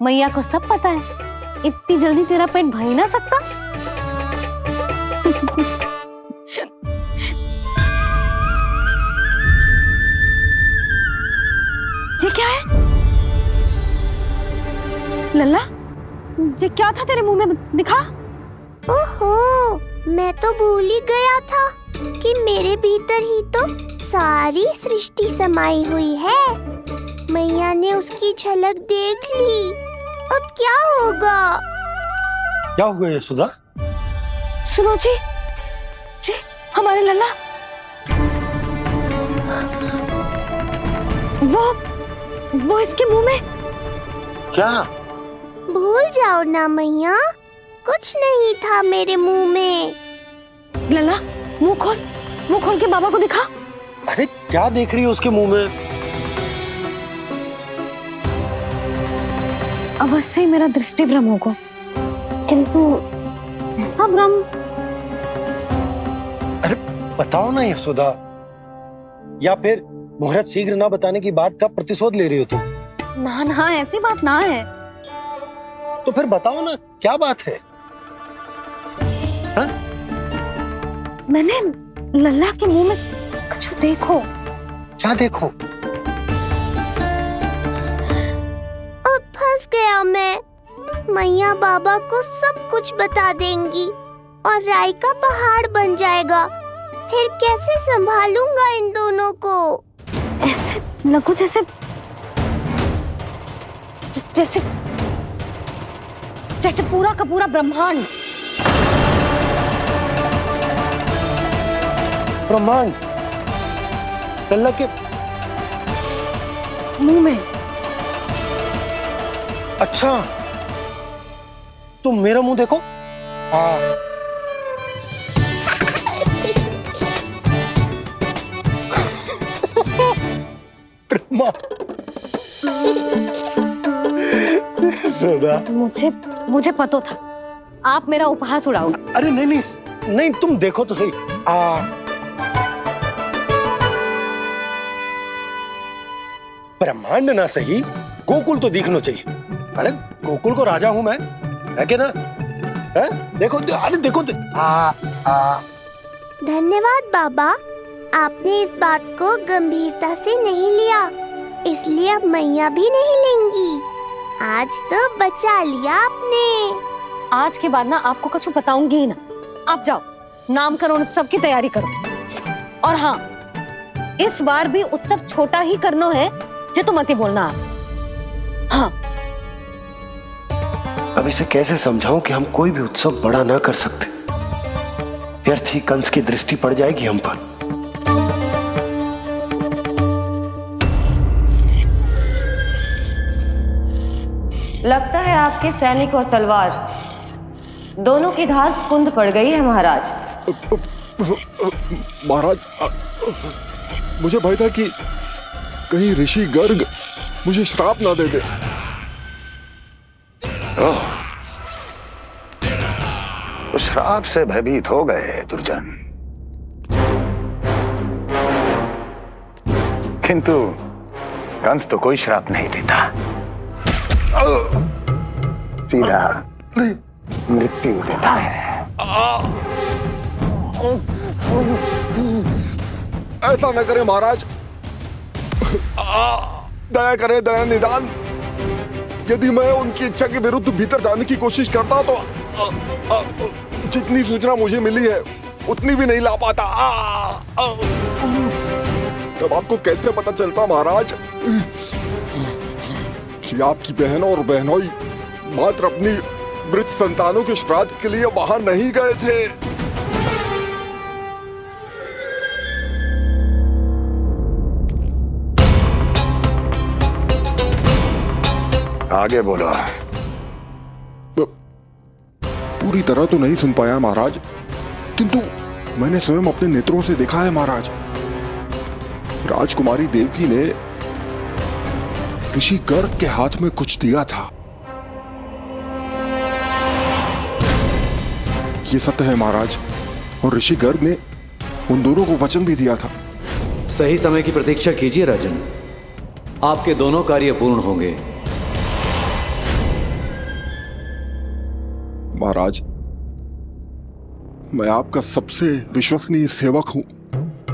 मैया को सब पता है, इतनी जल्दी तेरा पेट भर ही ना सकता। ये क्या है लल्ला? ये क्या था तेरे मुंह में, दिखा। ओहो, मैं तो भूल ही गया था कि मेरे भीतर ही तो सारी सृष्टि समाई हुई है। मैया ने उसकी झलक देख ली, अब क्या होगा? क्या हुआ यशोदा? सुनो जी, जी हमारे लल्ला वो इसके मुंह में। क्या? भूल जाओ ना मैया, कुछ नहीं था मेरे मुंह में। लल्ला मुंह खोल के बाबा को दिखा। अरे क्या देख रही है उसके मुंह में? अवश्य ही मेरा दृष्टि भ्रम होगा, किंतु ऐसा भ्रम। अरे बताओ ना यशोदा, या फिर मुहूर्त शीघ्र ना बताने की बात का प्रतिशोध ले रही हो तुम? ना ऐसी बात ना है। तो फिर बताओ ना क्या बात है? हा? मैंने लल्ला के मुंह में कुछ देखो। क्या देखो? अब फंस गया मैं। मैया बाबा को सब कुछ बता देंगी और राय का पहाड़ बन जाएगा। फिर कैसे संभालूंगा इन दोनों को? ऐसे लगो जैसे जैसे जैसे पूरा का पूरा ब्रह्मांड। ब्रह्मांड लल्ला के मुंह में। अच्छा, तुम मेरा मुंह देखो। यशोदा, मुझे पता था आप मेरा उपहास उड़ाओगे। अरे नहीं, तुम देखो तो सही। ब्रह्मांड ना सही, गोकुल तो दिखना चाहिए। अरे गोकुल को राजा हूं मैं, है कि ना? है? देखो, अरे देखो तो। धन्यवाद बाबा, आपने इस बात को गंभीरता से नहीं लिया, इसलिए अब मैया भी नहीं लेंगी। आज तो बचा लिया आपने। आज के बाद ना आपको कुछ बताऊंगी ही ना। आप जाओ, नामकरण उत्सव की तैयारी करो। और हाँ, इस बार भी उत्सव छोटा ही करना है, जे तो मत ही बोलना आप। हाँ। अब इसे कैसे समझाऊं कि हम कोई भी उत्सव बड़ा ना कर सकते? व्यर्थ ही कंस की दृष्टि पड़ जाएगी हम पर। लगता है आपके सैनिक और तलवार दोनों की धार कुंद पड़ गई है महाराज। महाराज, मुझे भय था कि कहीं ऋषि गर्ग मुझे श्राप ना दे दे। तो श्राप से भयभीत हो गए दुर्जन, किंतु कंस तो कोई श्राप नहीं देता, सीधा मृत्यु देता है। ऐसा न करें महाराज, दया करें, दया निदान। यदि मैं उनकी इच्छा के विरुद्ध भीतर जाने की कोशिश करता तो जितनी सूचना मुझे मिली है उतनी भी नहीं ला पाता। तब आपको कैसे पता चलता महाराज कि आपकी बहन और बहनोई मात्र अपनी मृत संतानों के श्राद्ध के लिए वहां नहीं गए थे? आगे बोलो। पूरी तरह तो नहीं सुन पाया महाराज, किंतु मैंने स्वयं अपने नेत्रों से देखा है महाराज। राजकुमारी देवकी ने ऋषि गर्ग के हाथ में कुछ दिया था। ये सत्य है महाराज, और ऋषि गर्ग ने उन दोनों को वचन भी दिया था। सही समय की प्रतीक्षा कीजिए राजन, आपके दोनों कार्य पूर्ण होंगे। महाराज, मैं आपका सबसे विश्वसनीय सेवक हूं।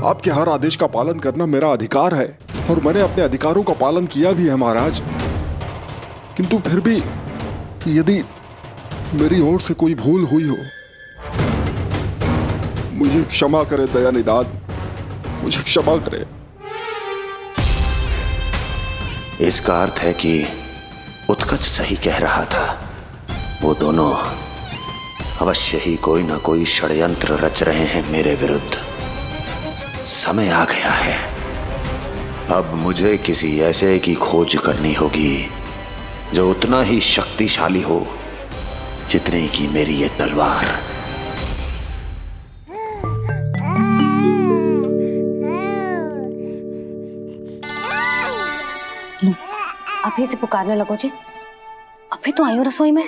आपके हर आदेश का पालन करना मेरा अधिकार है और मैंने अपने अधिकारों का पालन किया भी है महाराज। किंतु फिर भी यदि मेरी ओर से कोई भूल हुई हो, मुझे क्षमा करे दयानिदान, मुझे क्षमा करे। इसका अर्थ है कि उत्कच सही कह रहा था। वो दोनों अवश्य ही कोई ना कोई षड्यंत्र रच रहे हैं मेरे विरुद्ध। समय आ गया है, अब मुझे किसी ऐसे की खोज करनी होगी जो उतना ही शक्तिशाली हो जितनी की मेरी ये तलवार। अभी से पुकारने लगो जी, अभी तो आई हूँ रसोई में।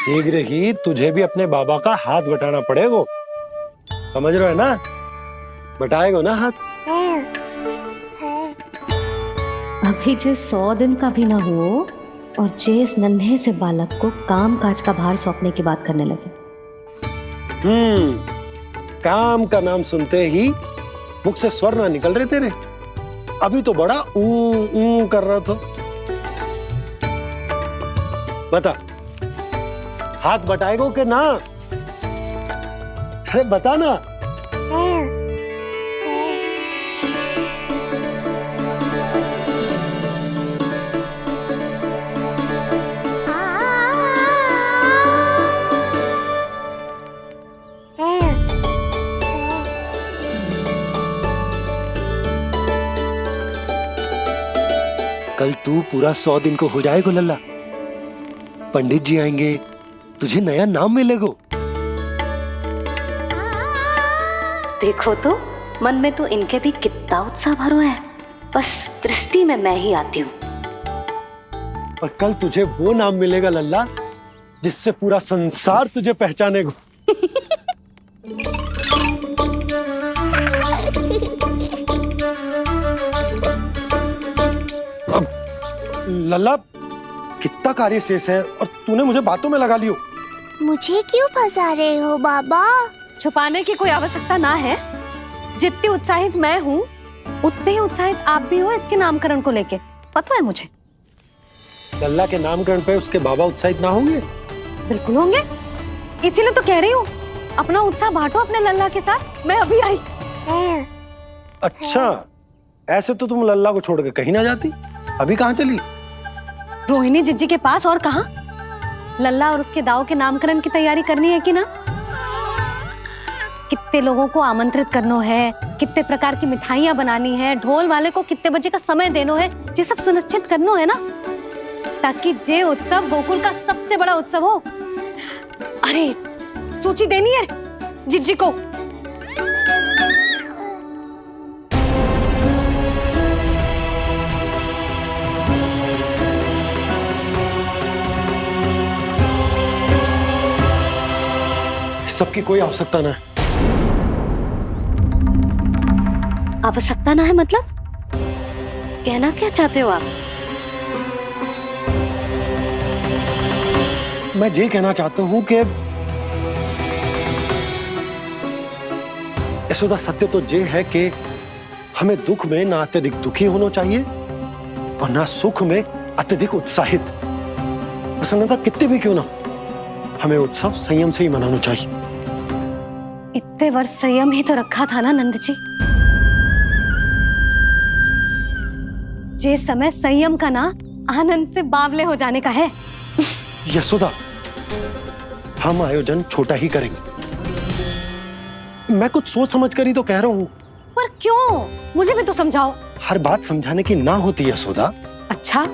शीघ्र ही तुझे भी अपने बाबा का हाथ बटाना पड़ेगा, समझ रहे हो ना? बटाएगा ना हाथ? अभी जे 100 दिन का भी ना हो और जे इस नन्हे से बालक को काम काज का भार सौंपने की बात करने लगे। काम का नाम सुनते ही मुख से स्वर ना निकल रहे तेरे। अभी तो बड़ा ऊ कर रहा था। बता, हाथ बटाएगो के ना? अरे बता ना। कल तू पूरा 100 दिन को हो जाएगा लल्ला। पंडित जी आएंगे, तुझे नया नाम मिलेगा। देखो तो मन में तो इनके भी कितना उत्साह भरो है, बस दृष्टि में मैं ही आती हूँ। और कल तुझे वो नाम मिलेगा लल्ला जिससे पूरा संसार तुझे पहचानेगा। अब लल्ला, कितना कार्य शेष है और तूने मुझे बातों में लगा लियो। मुझे क्यों फंसा रहे हो बाबा? छुपाने की कोई आवश्यकता ना है। जितनी उत्साहित मैं हूँ उतने ही उत्साहित आप भी हो इसके नामकरण को लेके, पता है मुझे। लल्ला के नामकरण पे उसके बाबा उत्साहित ना होंगे? बिल्कुल होंगे, इसीलिए तो कह रही हूँ अपना उत्साह बांटो अपने लल्ला के साथ। मैं अभी आई। अच्छा, ऐसे तो तुम लल्ला को छोड़ के कहीं ना जाती। अभी कहाँ चली? रोहिणी जिज्जी के पास, और कहाँ? लल्ला और उसके दाऊ के नामकरण की तैयारी करनी है कि ना? कितने लोगों को आमंत्रित करना है, कितने प्रकार की मिठाइयां बनानी है, ढोल वाले को कितने बजे का समय देना है, ये सब सुनिश्चित करना है ना, ताकि ये उत्सव गोकुल का सबसे बड़ा उत्सव हो। अरे सूची देनी है जिज्जी को। सबकी कोई आवश्यकता ना है। आवश्यकता ना है मतलब? कहना क्या चाहते हो आप? मैं ये कहना चाहता हूं कि यशोदा, सत्य तो ये है कि हमें दुख में ना अत्यधिक दुखी होना चाहिए और ना सुख में अत्यधिक उत्साहित। प्रसन्नता कितनी भी क्यों ना, हमें उत्सव संयम से ही मनाना चाहिए। इतने वर्ष संयम ही तो रखा था ना नंद जी। ये समय संयम का ना आनंद से बावले हो जाने का है। यशोदा, हम आयोजन छोटा ही करेंगे। मैं कुछ सोच समझ कर ही तो कह रहा हूँ। पर क्यों? मुझे भी तो समझाओ। हर बात समझाने की ना होती यशोदा। अच्छा,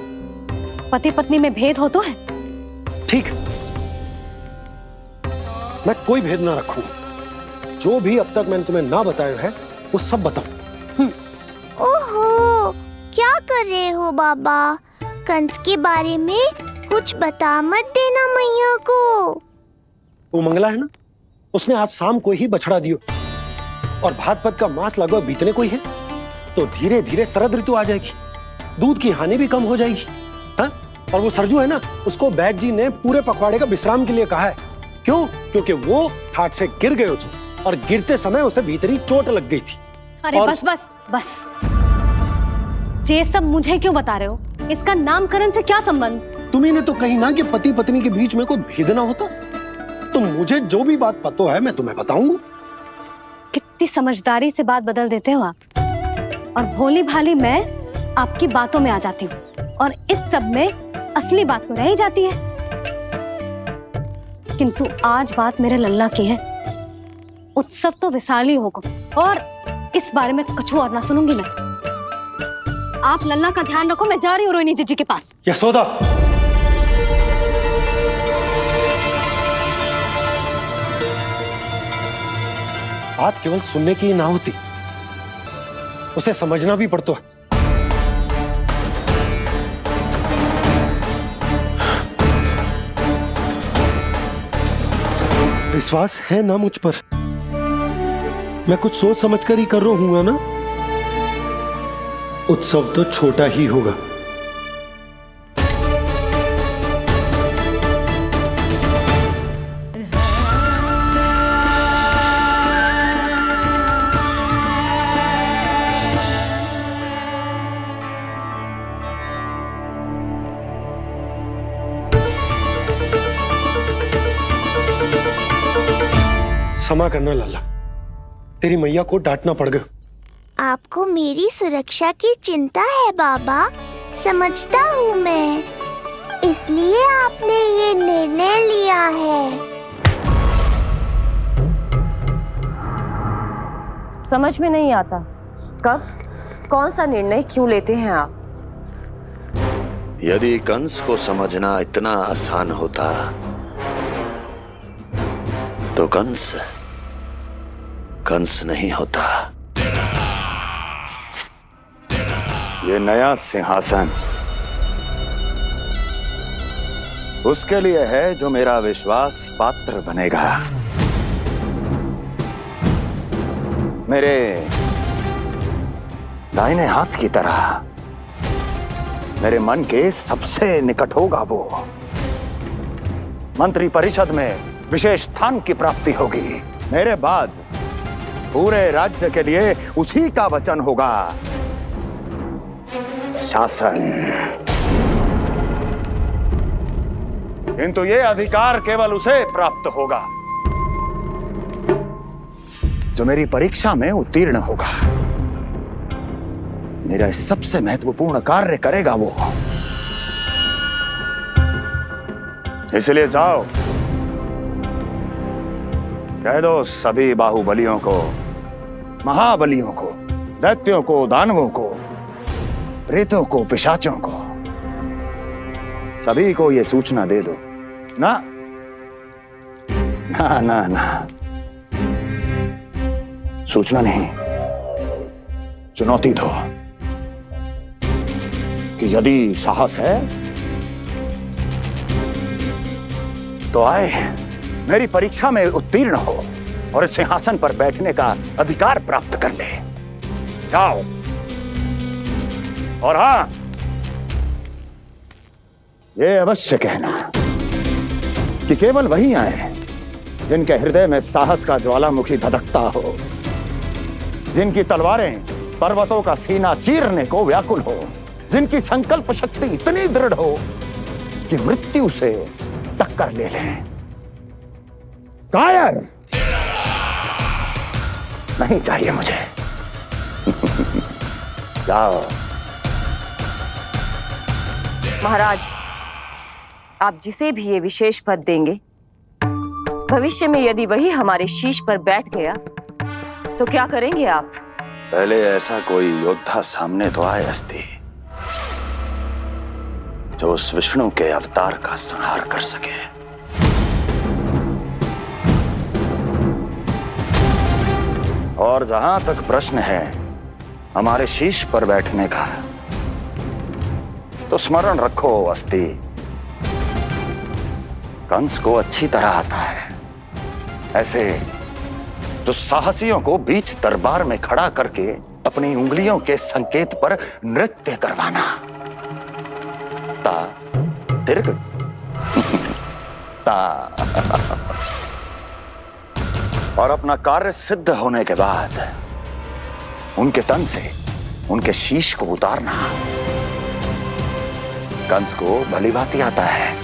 पति पत्नी में भेद हो तो है? ठीक, मैं कोई भेद ना रखूं। जो भी अब तक मैंने तुम्हें ना बताया है वो सब बताऊं। ओहो, क्या कर रहे हो बाबा? कंस के बारे में कुछ बता मत देना मैया को। वो मंगला है ना, उसने आज शाम को ही बछड़ा दियो। और भात पद का मांस लगभग बीतने को ही है, तो धीरे धीरे शरद ऋतु आ जाएगी, दूध की हानि भी कम हो जाएगी। हाँ? और वो सरजू है ना, उसको बैग जी ने पूरे पखवाड़े का विश्राम के लिए कहा है। क्यों? क्योंकि वो ठाट से गिर गए थे और गिरते समय उसे भीतरी चोट लग गई थी। अरे और... बस बस बस, ये सब मुझे क्यों बता रहे हो? इसका नामकरण से क्या संबंध? तुम्ही ने तो कही ना कि पति पत्नी के बीच में कोई भेद ना होता। तो मुझे जो भी बात पता है मैं तुम्हें बताऊंगा। कितनी समझदारी से बात बदल देते हो आप, और भोली भाली मैं आपकी बातों में आ जाती हूँ, और इस सब में असली बात तो रह ही जाती है। किंतु आज बात मेरे लल्ला की है। उत्सव तो विशाल ही होगा, और इस बारे में कछु और ना सुनूंगी मैं। आप लल्ला का ध्यान रखो, मैं जा रही हूँ रोहिणी जीजी के पास। यशोदा, बात केवल सुनने की ना होती, उसे समझना भी पड़ता है। विश्वास है ना मुझ पर? मैं कुछ सोच समझ कर ही कर रहा हूँ ना। उत्सव तो छोटा ही होगा। क्षमा करना लल्ला, तेरी मैया को डांटना पड़ गया। आपको मेरी सुरक्षा की चिंता है बाबा, समझता हूँ मैं, इसलिए आपने ये निर्णय लिया है। समझ में नहीं आता, कब कौन सा निर्णय क्यों लेते हैं आप? यदि कंस को समझना इतना आसान होता तो कंस नहीं होता। ये नया सिंहासन उसके लिए है जो मेरा विश्वास पात्र बनेगा। मेरे दाहिने हाथ की तरह मेरे मन के सबसे निकट होगा वो। मंत्री परिषद में विशेष स्थान की प्राप्ति होगी। मेरे बाद पूरे राज्य के लिए उसी का वचन होगा। शासन। किंतु ये अधिकार केवल उसे प्राप्त होगा जो मेरी परीक्षा में उत्तीर्ण होगा। मेरा सबसे महत्वपूर्ण कार्य करेगा वो। इसलिए जाओ, कह दो सभी बाहुबलियों को, महाबलियों को, दैत्यों को, दानवों को, प्रेतों को, पिशाचों को, सभी को यह सूचना दे दो ना ना ना ना, सूचना नहीं, चुनौती दो कि यदि साहस है तो आए, मेरी परीक्षा में उत्तीर्ण हो और इस सिंहासन पर बैठने का अधिकार प्राप्त कर ले। जाओ। और हां, ये अवश्य कहना कि केवल वही आए जिनके हृदय में साहस का ज्वालामुखी धधकता हो, जिनकी तलवारें पर्वतों का सीना चीरने को व्याकुल हो, जिनकी संकल्प शक्ति इतनी दृढ़ हो कि मृत्यु से टक्कर ले लें। कायर नहीं चाहिए मुझे। जाओ। महाराज, आप जिसे भी ये विशेष पद देंगे, भविष्य में यदि वही हमारे शीश पर बैठ गया तो क्या करेंगे आप? पहले ऐसा कोई योद्धा सामने तो आए अस्ति, जो उस विष्णु के अवतार का संहार कर सके। और जहां तक प्रश्न है हमारे शीश पर बैठने का, तो स्मरण रखो अस्ति, कंस को अच्छी तरह आता है ऐसे तो साहसियों को बीच दरबार में खड़ा करके अपनी उंगलियों के संकेत पर नृत्य करवाना। ता दीर्घ ता। और अपना कार्य सिद्ध होने के बाद उनके तन से उनके शीश को उतारना कंस को भली भांति आता है।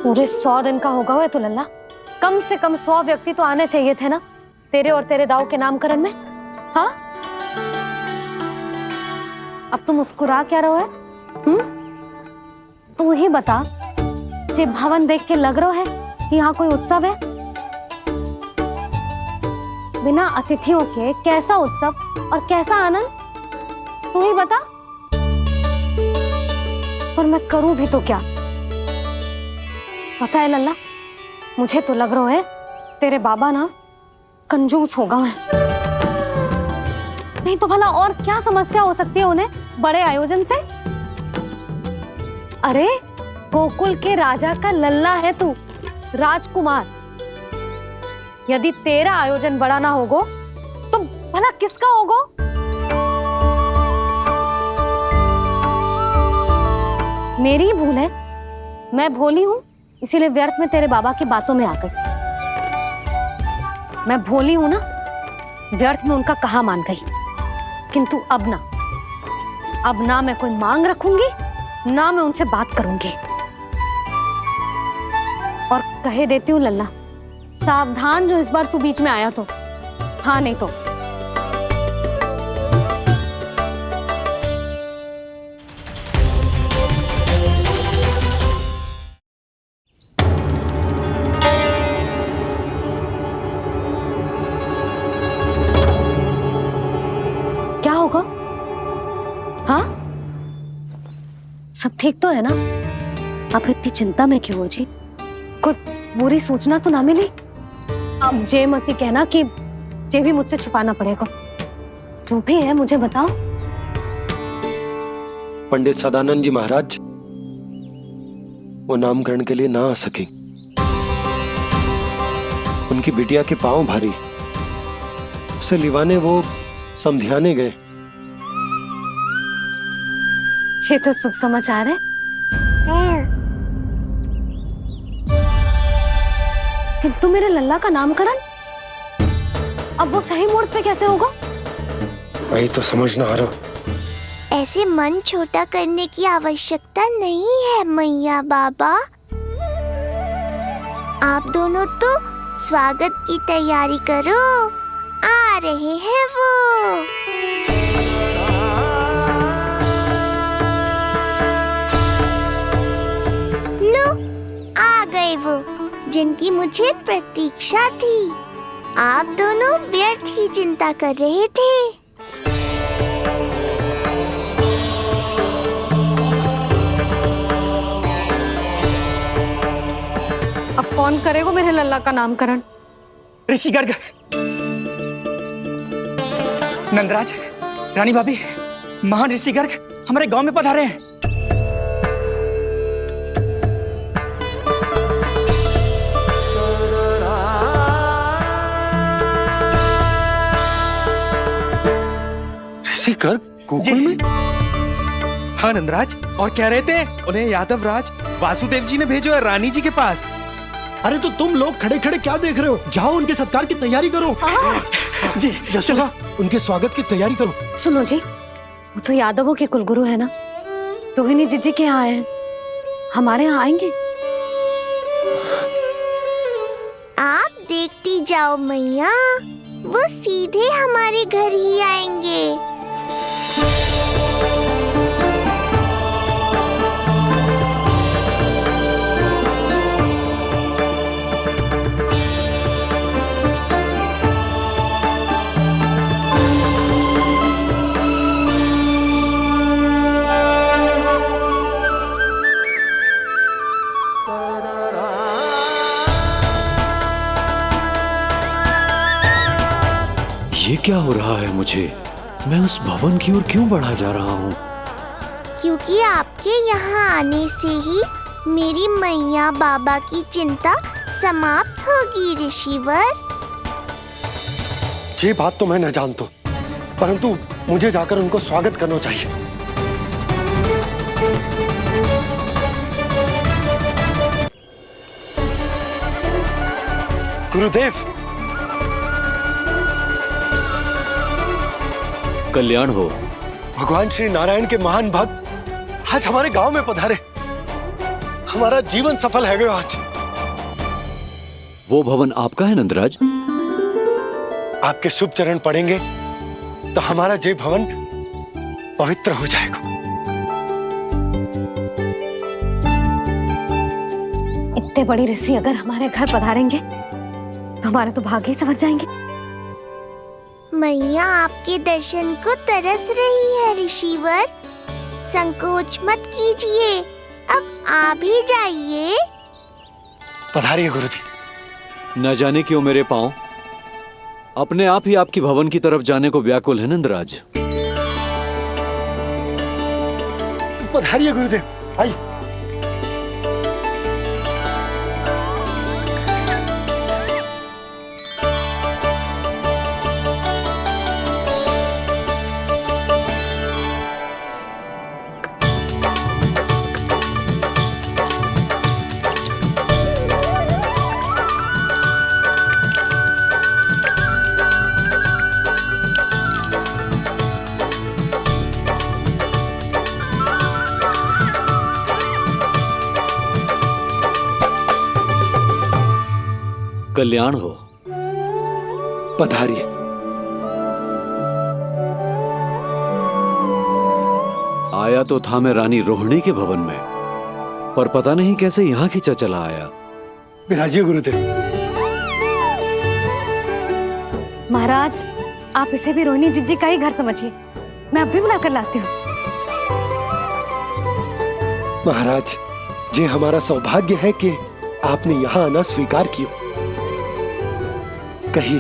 पूरे 100 दिन का होगा हुआ तो लल्ला, कम से कम 100 व्यक्ति तो आने चाहिए थे ना तेरे और तेरे दाऊ के नामकरण में। हाँ, अब तुम मुस्कुरा क्या रहो है? तू ही बता, जे भवन देख के लग रहा है कि यहाँ कोई उत्सव है? बिना अतिथियों के कैसा उत्सव और कैसा आनंद, तू ही बता। पर मैं करूं भी तो क्या? पता है लल्ला, मुझे तो लग रहा है तेरे बाबा ना कंजूस होगा है। नहीं तो भला और क्या समस्या हो सकती है उन्हें बड़े आयोजन से? अरे गोकुल के राजा का लल्ला है तू, राजकुमार। यदि तेरा आयोजन बड़ा ना होगो तो भला किसका होगो? मेरी भूल है, मैं भोली हूं, इसीलिए व्यर्थ में तेरे बाबा की बातों में आ गई। मैं भोली हूं ना, व्यर्थ में उनका कहा मान गई। किंतु अब ना मैं कोई मांग रखूंगी, ना मैं उनसे बात करूंगी। और कहे देती हूँ लल्ला, सावधान जो इस बार तू बीच में आया तो। हाँ नहीं तो क्या होगा? हाँ, सब ठीक तो है ना? आप इतनी चिंता में क्यों हो जी? कोई बुरी सूचना तो ना मिली? अब जे मत ही कहना कि जे भी मुझसे छुपाना पड़ेगा। जो भी है मुझे बताओ। पंडित सदानंद जी महाराज वो नामकरण के लिए ना आ सके। उनकी बिटिया के पांव भारी, उसे लिवाने वो समझाने गए। ये तो शुभ समाचार है। किंतु मेरे लल्ला का नामकरण अब वो सही मुहूर्त पे कैसे होगा? वही तो समझ ना आ रहा। ऐसे मन छोटा करने की आवश्यकता नहीं है मैया बाबा। आप दोनों तो स्वागत की तैयारी करो, आ रहे हैं वो। लो, आ गए वो जिनकी मुझे प्रतीक्षा थी। आप दोनों व्यर्थ ही चिंता कर रहे थे। अब कौन करेगा मेरे लल्ला का नामकरण? ऋषि गर्ग, नंदराज, रानी भाभी, महान ऋषि गर्ग हमारे गांव में पधारे हैं। ऋषि गर्ग गोकुल में? हाँ नंदराज, और कह रहे थे उन्हें यादव राज वासुदेव जी ने भेजो है रानी जी के पास। अरे तो तुम लोग खड़े खड़े क्या देख रहे हो? जाओ उनके सत्कार की तैयारी करो। जी यशोदा, उनके स्वागत की तैयारी करो। सुनो जी, वो तो यादवों के कुलगुरु है ना, रोहिणी जीजी के यहाँ आए हैं, हमारे यहाँ आएंगे। आप देखती जाओ मैया, वो सीधे हमारे घर ही आएंगे। ये क्या हो रहा है मुझे? मैं उस भवन की ओर क्यों बढ़ा जा रहा हूँ? क्योंकि आपके यहाँ आने से ही मेरी मैया बाबा की चिंता समाप्त होगी ऋषिवर। ये बात तो मैं न जानता, परंतु मुझे जाकर उनको स्वागत करना चाहिए। गुरुदेव, कल्याण हो। भगवान श्री नारायण के महान भक्त आज हमारे गांव में पधारे। हमारा जीवन सफल है गया आज। वो भवन आपका है नंदराज? आपके शुभ चरण पड़ेंगे तो हमारा जय भवन पवित्र हो जाएगा। इतने बड़ी ऋषि अगर हमारे घर पधारेंगे तो हमारे तो भाग्य ही संवर जाएंगे। मैया आपके दर्शन को तरस रही है ऋषिवर। संकोच मत कीजिए, अब आप ही जाइए। पधारिए गुरुजी। न जाने क्यों मेरे पांव अपने आप ही आपकी भवन की तरफ जाने को व्याकुल है नंदराज। पधारिए गुरुदेव, आइए। कल्याण हो। पधारिए। आया तो था मैं रानी रोहिणी के भवन में, पर पता नहीं कैसे यहाँ खींचा चला आया। विराजिए गुरुदेव। महाराज, आप इसे भी रोहिणी जिज्जी का ही घर समझिए। मैं अब भी बुला कर लाती हूँ। महाराज, ये हमारा सौभाग्य है कि आपने यहाँ आना स्वीकार किया। कहिए,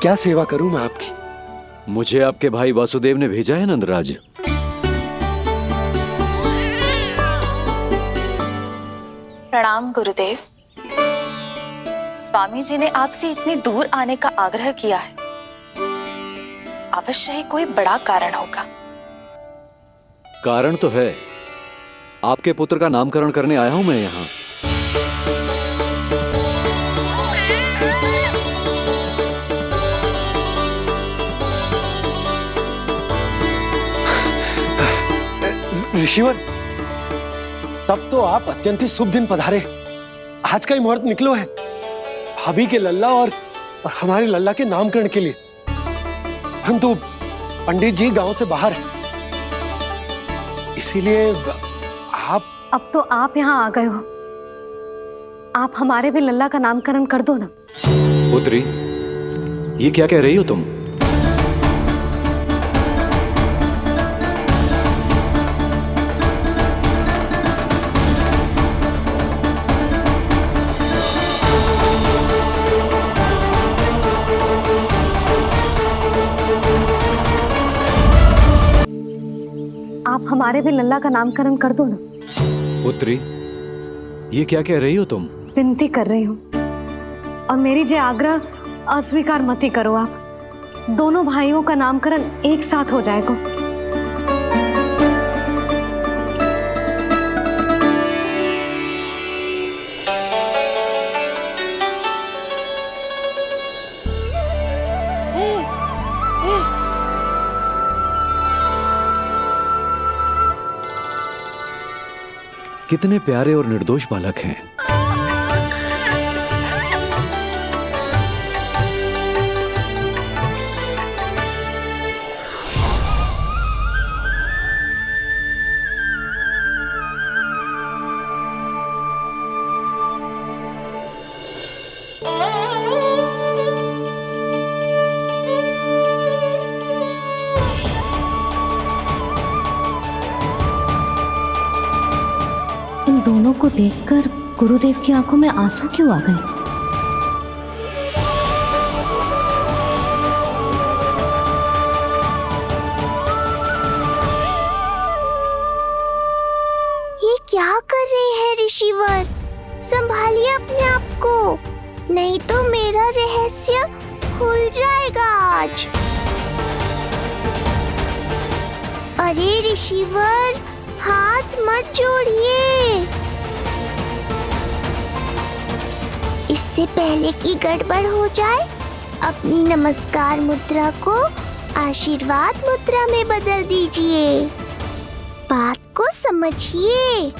क्या सेवा करूं मैं आपकी? मुझे आपके भाई वासुदेव ने भेजा है नंदराज। प्रणाम गुरुदेव। स्वामी जी ने आपसे इतनी दूर आने का आग्रह किया है। अवश्य ही कोई बड़ा कारण होगा। कारण तो है। आपके पुत्र का नामकरण करने आया हूं मैं यहाँ। ऋषिवर, तब तो आप अत्यंत ही शुभ दिन पधारे। आज का ही मुहूर्त निकलो है भाभी के लल्ला और हमारे लल्ला के नामकरण के लिए। परंतु पंडित जी गांव से बाहर हैं, इसीलिए आप। अब तो आप यहाँ आ गए हो, आप हमारे भी लल्ला का नामकरण कर दो ना। पुत्री, ये क्या कह रही हो तुम? आप हमारे भी लल्ला का नामकरण कर दो ना। पुत्री, ये क्या कह रही हो तुम? विनती कर रही हूँ, और मेरी जे आग्रह अस्वीकार मत ही करो। आप दोनों भाइयों का नामकरण एक साथ हो जाएगा। कितने प्यारे और निर्दोष बालक हैं। इन दोनों को देखकर गुरुदेव की आंखों में आंसू क्यों आ गए? ऋषिवर, संभालिए अपने आप को, नहीं तो मेरा रहस्य खुल जाएगा आज। अरे ऋषिवर, हाथ मत जोड़िए। इससे पहले कि गड़बड़ हो जाए, अपनी नमस्कार मुद्रा को आशीर्वाद मुद्रा में बदल दीजिए। बात को समझिए,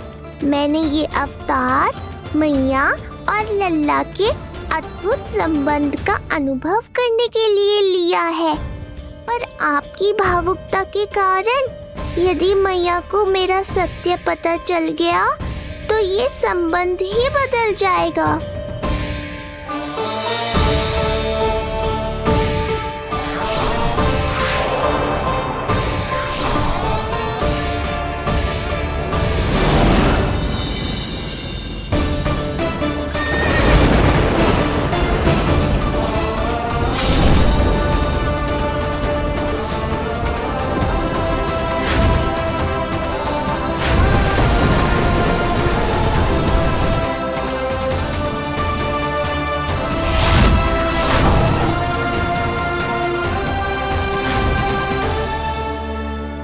मैंने ये अवतार मैया और लल्ला के अद्भुत संबंध का अनुभव करने के लिए लिया है, पर आपकी भावुकता के कारण यदि मैया को मेरा सत्य पता चल गया तो ये संबंध ही बदल जाएगा।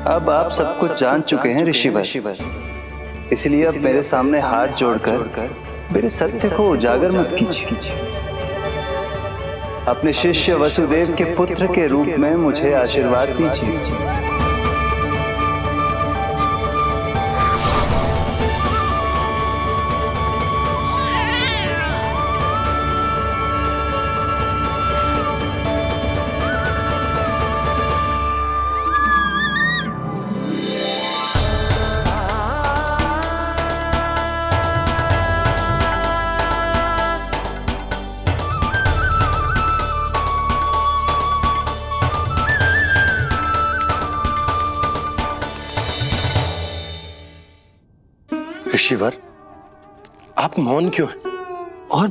अब आप सब कुछ जान चुके हैं ऋषिवर, इसलिए अब मेरे सामने हाथ जोड़कर मेरे सत्य को उजागर मत कीजिए। अपने शिष्य वसुदेव के पुत्र के रूप में मुझे आशीर्वाद दीजिए। ऋषिवर, आप मौन क्यों हैं? और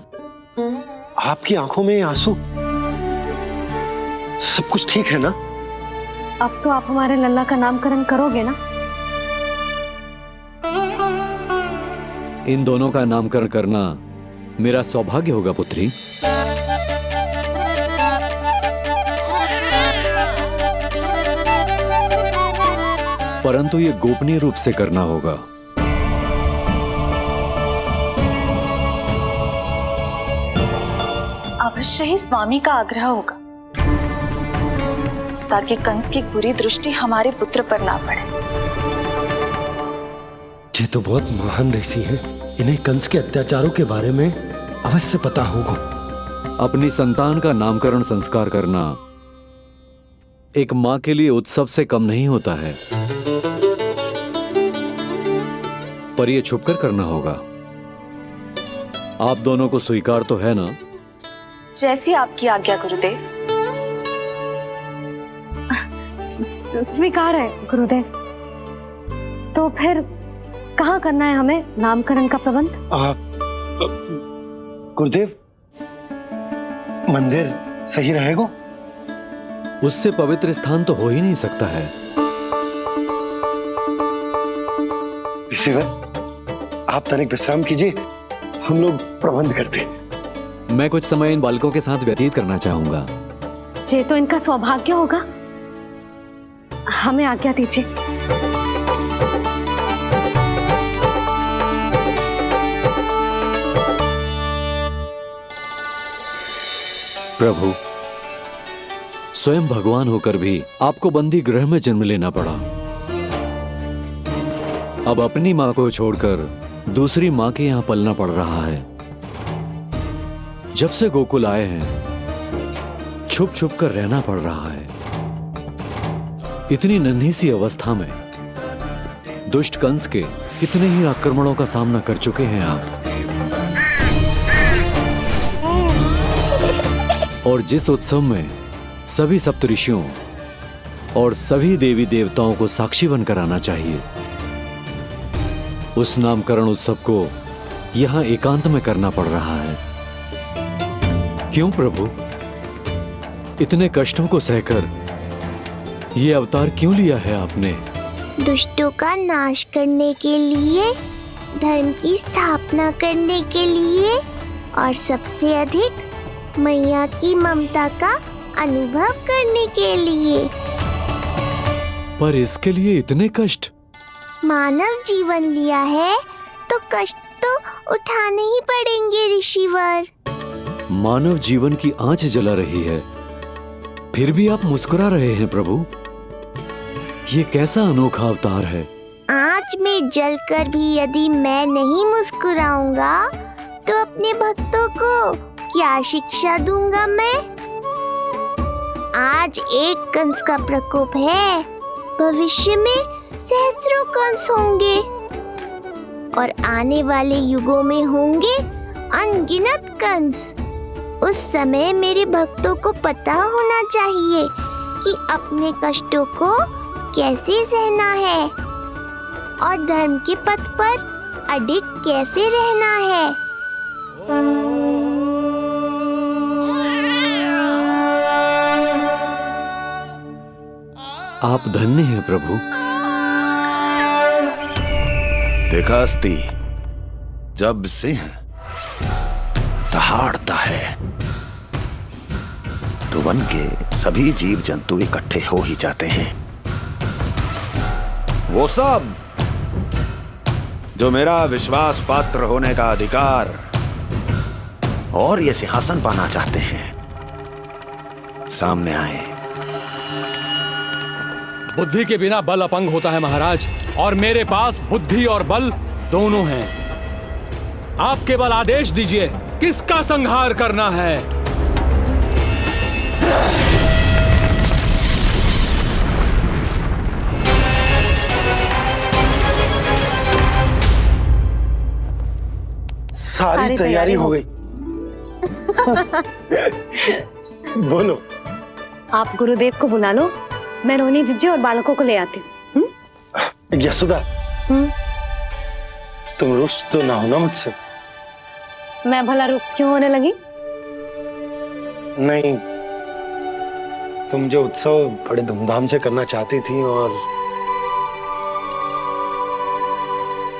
आपकी आंखों में आंसू, सब कुछ ठीक है ना? अब तो आप हमारे लल्ला का नामकरण करोगे ना? इन दोनों का नामकरण करना मेरा सौभाग्य होगा पुत्री। परंतु ये गोपनीय रूप से करना होगा। अवश्य ही स्वामी का आग्रह होगा, ताकि कंस की बुरी दृष्टि हमारे पुत्र पर ना पड़े। ये तो बहुत महान ऋषि हैं, इन्हें कंस के अत्याचारों के बारे में अवश्य पता होगा। अपनी संतान का नामकरण संस्कार करना एक मां के लिए उत्सव से कम नहीं होता है, पर यह छुपकर करना होगा। आप दोनों को स्वीकार तो है ना? जैसी आपकी आज्ञा गुरुदेव। स्वीकार है गुरुदेव। तो फिर कहाँ करना है हमें नामकरण का प्रबंध? गुरुदेव, मंदिर सही रहेगा? उससे पवित्र स्थान तो हो ही नहीं सकता है। ऋषिवर, आप तनिक विश्राम कीजिए, हम लोग प्रबंध करते हैं। मैं कुछ समय इन बालकों के साथ व्यतीत करना चाहूंगा। ये तो इनका सौभाग्य होगा। हमें आज्ञा दीजिए। प्रभु, स्वयं भगवान होकर भी आपको बंदी गृह में जन्म लेना पड़ा। अब अपनी मां को छोड़कर दूसरी मां के यहां पलना पड़ रहा है। जब से गोकुल आए हैं, छुप छुप कर रहना पड़ रहा है। इतनी नन्ही सी अवस्था में दुष्ट कंस के कितने ही आक्रमणों का सामना कर चुके हैं आप। और जिस उत्सव में सभी सप्तऋषियों और सभी देवी देवताओं को साक्षी बनकर आना चाहिए, उस नामकरण उत्सव को यहां एकांत में करना पड़ रहा है। क्यों प्रभु, इतने कष्टों को सहकर ये अवतार क्यों लिया है आपने? दुष्टों का नाश करने के लिए धर्म की स्थापना करने के लिए और सबसे अधिक मैया की ममता का अनुभव करने के लिए। पर इसके लिए इतने कष्ट? मानव जीवन लिया है तो कष्ट तो उठाने ही पड़ेंगे ऋषिवर। मानव जीवन की आंच जला रही है, फिर भी आप मुस्कुरा रहे हैं प्रभु। ये कैसा अनोखा अवतार है। आंच में जलकर भी यदि मैं नहीं मुस्कुराऊंगा तो अपने भक्तों को क्या शिक्षा दूंगा मैं? आज एक कंस का प्रकोप है, भविष्य में सहस्रों कंस होंगे और आने वाले युगों में होंगे अनगिनत कंस। उस समय मेरे भक्तों को पता होना चाहिए कि अपने कष्टों को कैसे सहना है और धर्म के पथ पर अडिग कैसे रहना है। आप धन्य हैं प्रभु। देखा अस्ति, जब सिंह दहाड़ता है तो वन के सभी जीव जंतु इकट्ठे हो ही जाते हैं। वो सब जो मेरा विश्वास पात्र होने का अधिकार और ये सिंहासन पाना चाहते हैं, सामने आए। बुद्धि के बिना बल अपंग होता है महाराज, और मेरे पास बुद्धि और बल दोनों हैं। आप केवल आदेश दीजिए किसका संहार करना है। सारी तैयारी हो गई। बोलो। आप गुरुदेव को बुला लो, मैं रोहिणी जीजी और बालकों को ले आती हूँ। यशोदा, तुम रुष्ट तो ना हो ना मुझसे? मैं भला रुष्ट क्यों होने लगी? नहीं, तुम जो उत्सव बड़े धूमधाम से करना चाहती थी और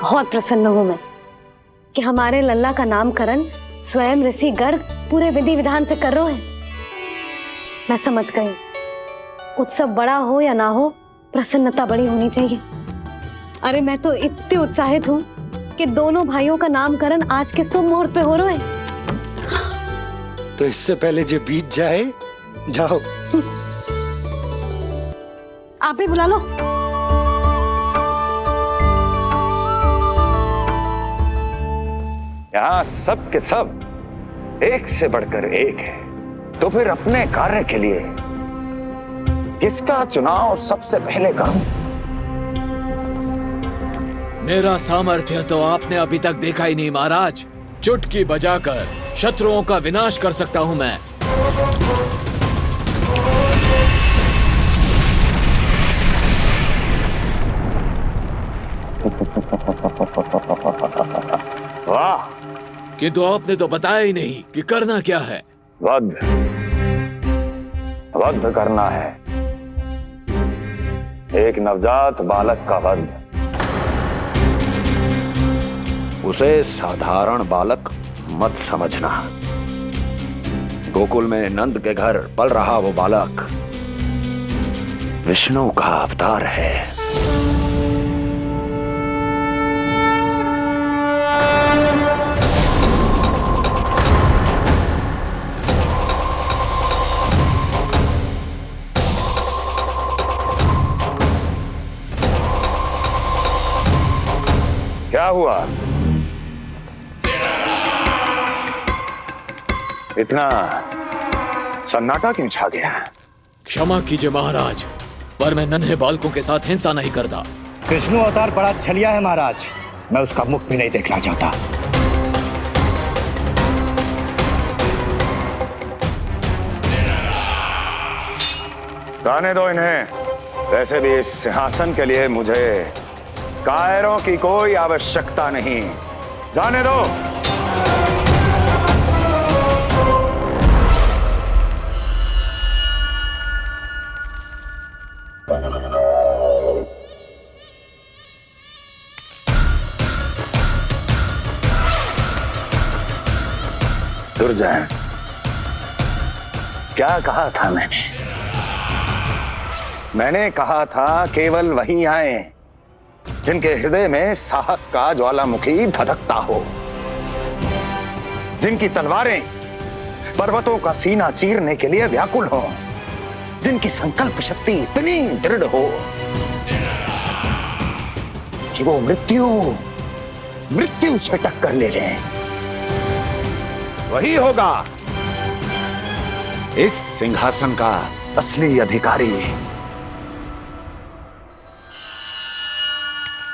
बहुत प्रसन्न हूँ मैं कि हमारे लल्ला का नामकरण स्वयं ऋषि गर्ग पूरे विधि विधान से कर रहे हैं। मैं समझ गई, उत्सव बड़ा हो या ना हो, प्रसन्नता बड़ी होनी चाहिए। अरे मैं तो इतनी उत्साहित हूँ कि दोनों भाइयों का नामकरण आज के शुभ मुहूर्त पे हो रहे हैं। तो इससे पहले जो बीत जाए, जाओ। आप भी बुला लो। यहाँ सब के सब एक से बढ़कर एक है, तो फिर अपने कार्य के लिए किसका चुनाव सबसे पहले करूं? मेरा सामर्थ्य तो आपने अभी तक देखा ही नहीं महाराज। चुटकी बजाकर शत्रुओं का विनाश कर सकता हूं मैं। वाह! किंतु आपने तो बताया ही नहीं कि करना क्या है। वध करना है, एक नवजात बालक का वध। उसे साधारण बालक मत समझना। गोकुल में नंद के घर पल रहा वो बालक विष्णु का अवतार है। क्या हुआ? इतना सन्नाटा क्यों छा गया? क्षमा कीजिए महाराज, पर मैं नन्हे बालकों के साथ हिंसा नहीं करता। विष्णु अवतार बड़ा छलिया है महाराज, मैं उसका मुख भी नहीं देखना चाहता। जाने दो इन्हें। वैसे भी इस सिंहासन के लिए मुझे कायरों की कोई आवश्यकता नहीं। जाने दो। दुर्जन, क्या कहा था मैंने कहा था केवल वही आए जिनके हृदय में साहस का ज्वालामुखी धधकता हो, जिनकी तलवारें पर्वतों का सीना चीरने के लिए व्याकुल हो, जिनकी संकल्प शक्ति इतनी दृढ़ हो कि वो मृत्यु से टक्कर ले जाएं। वही होगा इस सिंहासन का असली अधिकारी।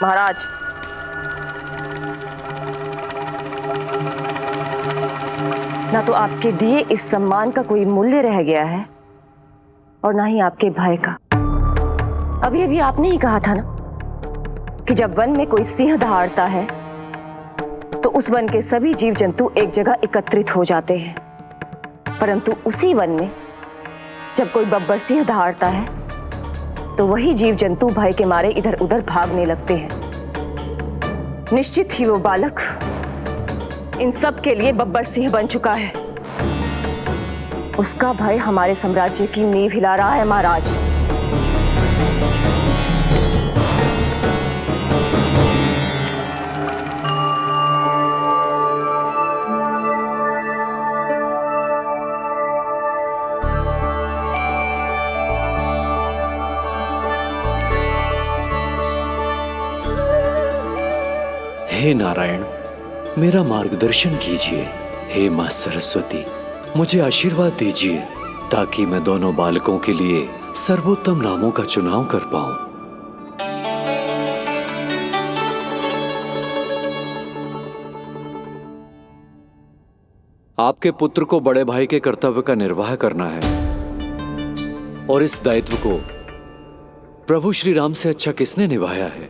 महाराज, ना तो आपके दिए इस सम्मान का कोई मूल्य रह गया है और ना ही आपके भय का। अभी अभी आपने ही कहा था ना कि जब वन में कोई सिंह दहाड़ता है तो उस वन के सभी जीव जंतु एक जगह एकत्रित हो जाते हैं, परंतु उसी वन में जब कोई बब्बर सिंह दहाड़ता है तो वही जीव जंतु भय के मारे इधर उधर भागने लगते हैं। निश्चित ही वो बालक इन सब के लिए बब्बर सिंह बन चुका है। उसका भय हमारे साम्राज्य की नींव हिला रहा है महाराज। हे नारायण, मेरा मार्गदर्शन कीजिए। हे मां सरस्वती, मुझे आशीर्वाद दीजिए ताकि मैं दोनों बालकों के लिए सर्वोत्तम नामों का चुनाव कर पाऊं। आपके पुत्र को बड़े भाई के कर्तव्य का निर्वाह करना है और इस दायित्व को प्रभु श्री राम से अच्छा किसने निभाया है?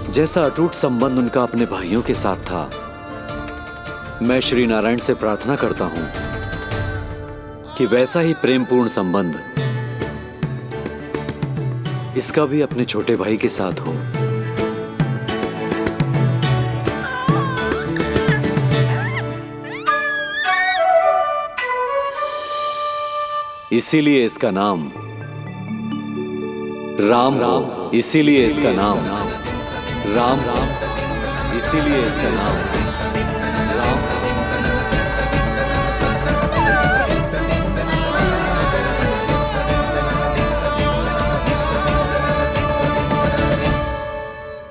जैसा अटूट संबंध उनका अपने भाइयों के साथ था, मैं श्री नारायण से प्रार्थना करता हूं कि वैसा ही प्रेमपूर्ण संबंध इसका भी अपने छोटे भाई के साथ हो। इसीलिए इसका नाम राम हो, इसीलिए इसका नाम राम, इसीलिए इसका नाम राम।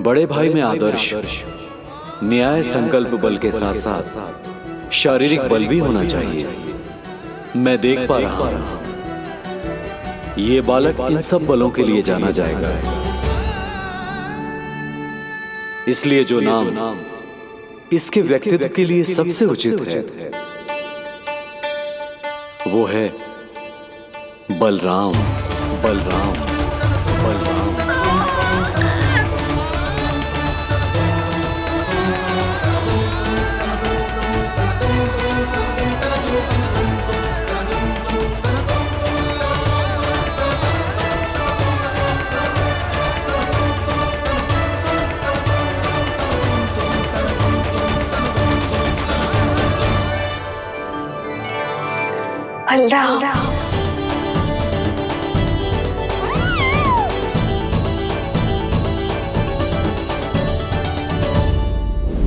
बड़े भाई में आदर्श, न्याय, संकल्प बल के साथ साथ शारीरिक बल भी होना चाहिए। मैं देख पा रहा हूं ये बालक इन सब बलों के लिए जाना जाएगा। इसलिए जो नाम इसके व्यक्तित्व के लिए सबसे उचित है वो है बलराम, बलराम, बलराम। बलराम,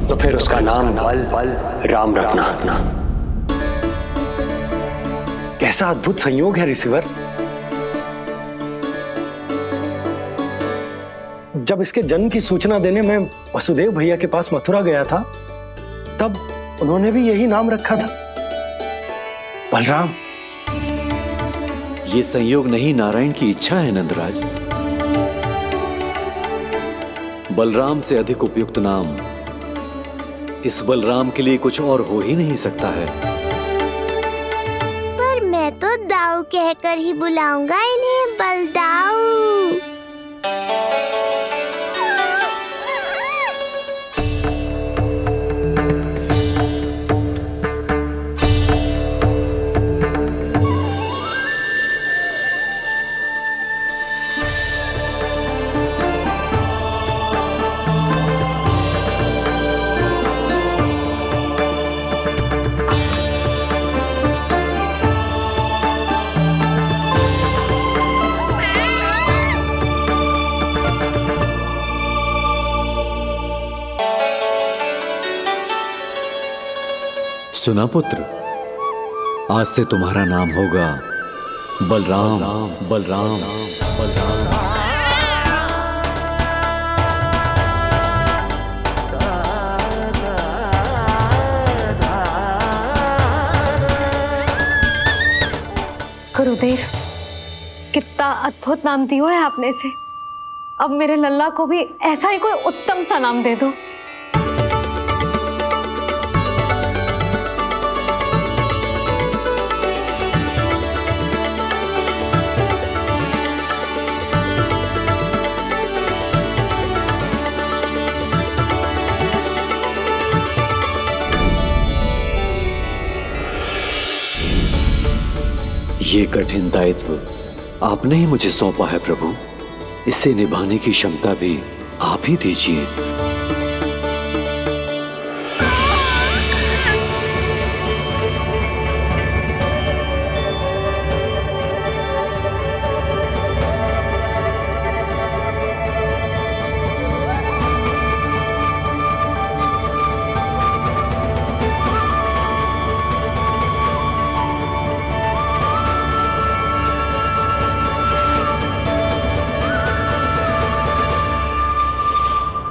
तो फिर उसका नाम बल राम रखना। कैसा अद्भुत संयोग है रिसीवर। जब इसके जन्म की सूचना देने मैं वसुदेव भैया के पास मथुरा गया था, तब उन्होंने भी यही नाम रखा था, बलराम। ये संयोग नहीं, नारायण की इच्छा है नंदराज। बलराम से अधिक उपयुक्त नाम इस बलराम के लिए कुछ और हो ही नहीं सकता है। पर मैं तो दाऊ कहकर ही बुलाऊंगा इन्हें, बलदाऊ। सुना पुत्र, आज से तुम्हारा नाम होगा बलराम। बलराम बलराम। गुरुदेव, कितना अद्भुत नाम दिया है आपने इसे। अब मेरे लल्ला को भी ऐसा ही कोई उत्तम सा नाम दे दो। ये कठिन दायित्व आपने ही मुझे सौंपा है प्रभु, इसे निभाने की क्षमता भी आप ही दीजिए।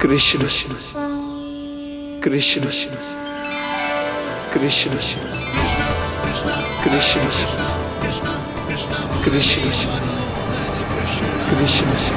कृष्ण कृष्ण कृष्ण कृष्ण कृष्ण कृष्ण कृष्ण कृष्ण।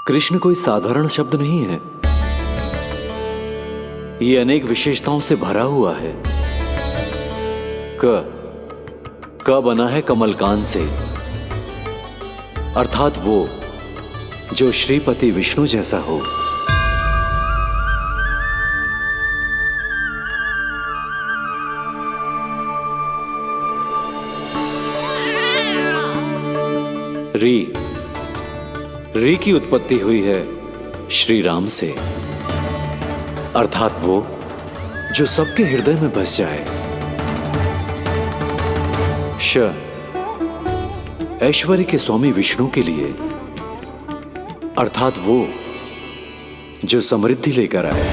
कृष्ण कोई साधारण शब्द नहीं है, ये अनेक विशेषताओं से भरा हुआ है। क बना है कमलकांत से, अर्थात वो जो श्रीपति विष्णु जैसा हो। री की उत्पत्ति हुई है श्री राम से, अर्थात वो जो सबके हृदय में बस जाए। ऐश्वर्य के स्वामी विष्णु के लिए, अर्थात वो जो समृद्धि लेकर आए।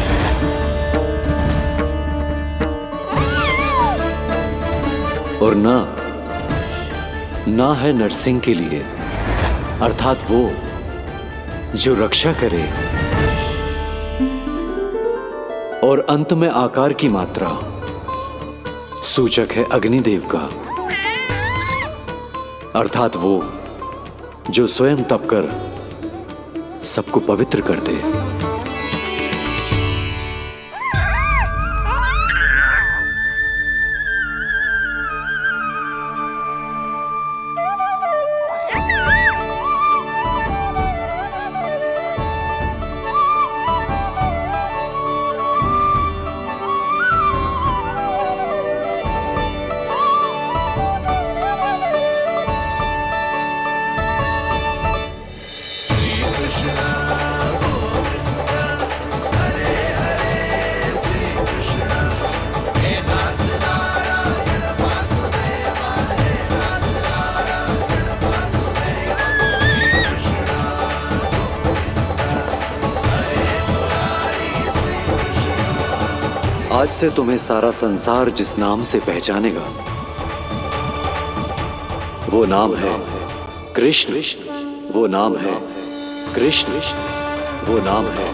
और ना है नरसिंह के लिए, अर्थात वो जो रक्षा करे। और अंत में आकार की मात्रा सूचक है अग्निदेव का, अर्थात वो जो स्वयं तप कर सबको पवित्र कर दे। आज से तुम्हें सारा संसार जिस नाम से पहचानेगा वो नाम है कृष्ण। वो नाम है कृष्ण। वो नाम है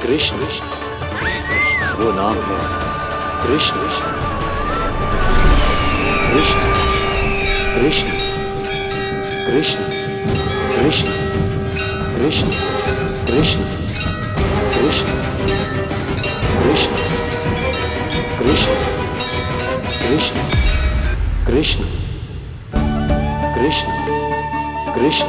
कृष्ण। वो नाम है कृष्ण। कृष्ण कृष्ण कृष्ण कृष्ण कृष्ण कृष्ण कृष्ण कृष्ण कृष्ण कृष्ण कृष्ण कृष्ण कृष्ण।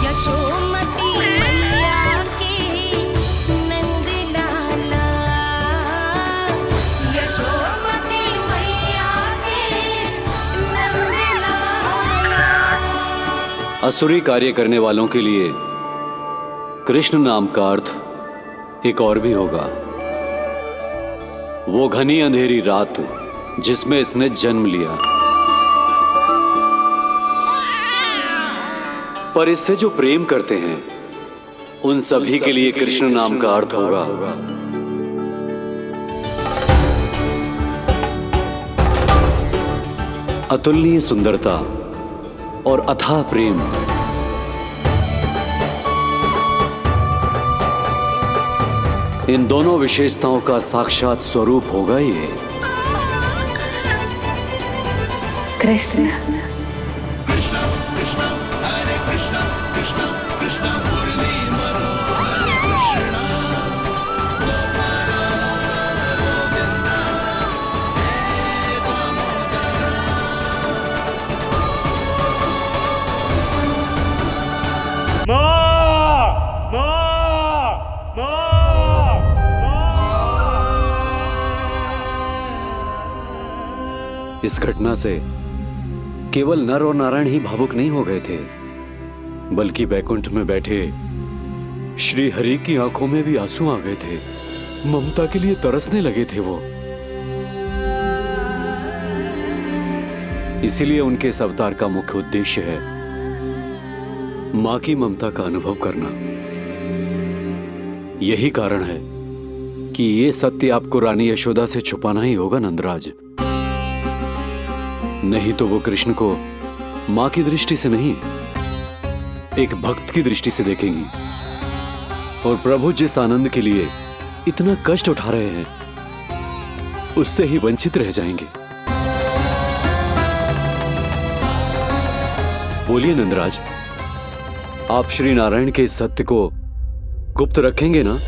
यशोमती मैया के नंद लाला, यशोमती मैया के नंद लाला। असुरी कार्य करने वालों के लिए कृष्ण नाम का अर्थ एक और भी होगा। वो घनी अंधेरी रात जिसमें इसने जन्म लिया, पर इससे जो प्रेम करते हैं उन सभी के लिए कृष्ण नाम का अर्थ होगा अतुलनीय सुंदरता और अथाह प्रेम। इन दोनों विशेषताओं का साक्षात स्वरूप होगा ये कृष्ण। इस घटना से केवल नर और नारायण ही भावुक नहीं हो गए थे, बल्कि बैकुंठ में बैठे श्री हरि की आंखों में भी आंसू आ गए थे। ममता के लिए तरसने लगे थे वो। इसीलिए उनके इस अवतार का मुख्य उद्देश्य है मां की ममता का अनुभव करना। यही कारण है कि ये सत्य आपको रानी यशोदा से छुपाना ही होगा नंदराज। नहीं तो वो कृष्ण को मां की दृष्टि से नहीं, एक भक्त की दृष्टि से देखेंगी, और प्रभु जिस आनंद के लिए इतना कष्ट उठा रहे हैं उससे ही वंचित रह जाएंगे। बोलिए नंदराज, आप श्री नारायण के इस सत्य को गुप्त रखेंगे ना?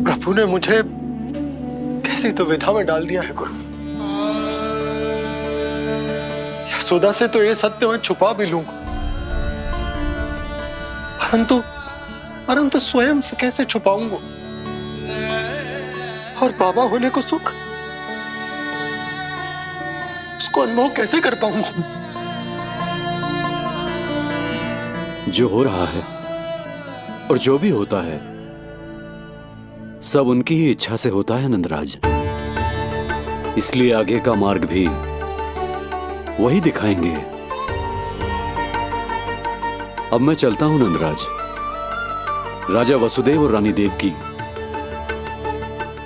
प्रभु ने मुझे कैसी दुविधा में डाल दिया है गुरु। यशोदा से तो ये सत्य मैं छुपा भी लूंगा, परंतु स्वयं से कैसे छुपाऊंगा? और बाबा होने को सुख, उसको अनुभव कैसे कर पाऊंगा? जो हो रहा है और जो भी होता है सब उनकी ही इच्छा से होता है नंदराज। इसलिए आगे का मार्ग भी वही दिखाएंगे। अब मैं चलता हूं नंदराज। राजा वसुदेव और रानी देवकी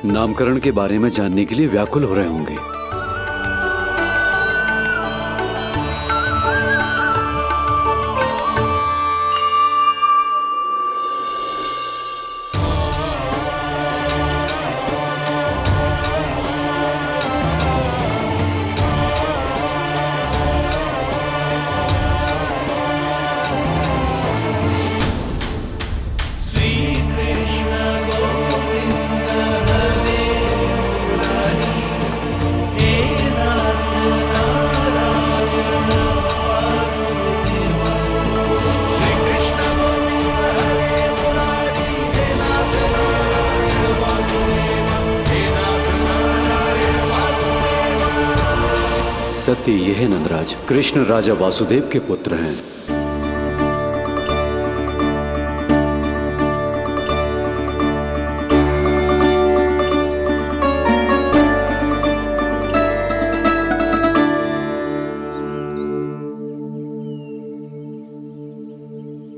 नामकरण के बारे में जानने के लिए व्याकुल हो रहे होंगे। सत्य यह है नंदराज, कृष्ण राजा वासुदेव के पुत्र हैं।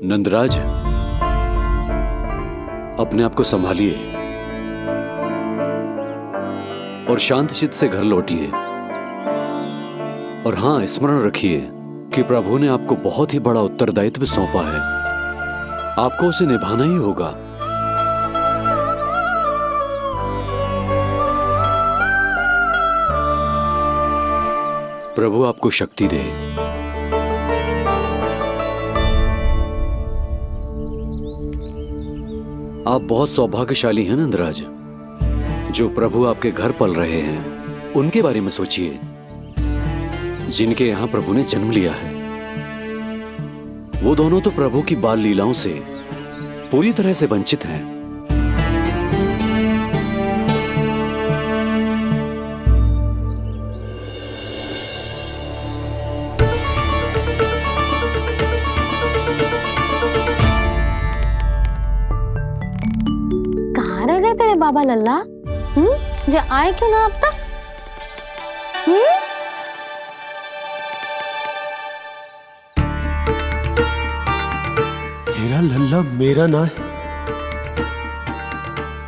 नंदराज, अपने आप को संभालिए और शांत चित्त से घर लौटिए। और हां, स्मरण रखिए कि प्रभु ने आपको बहुत ही बड़ा उत्तरदायित्व सौंपा है, आपको उसे निभाना ही होगा। प्रभु आपको शक्ति दे। आप बहुत सौभाग्यशाली हैं नंदराज। जो प्रभु आपके घर पल रहे हैं उनके बारे में सोचिए, जिनके यहां प्रभु ने जन्म लिया है। वो दोनों तो प्रभु की बाल लीलाओं से पूरी तरह से वंचित हैं। कहाँ रह गए तेरे बाबा लल्ला? जे आए क्यों ना अब तक? मेरा लल्ला मेरा ना है,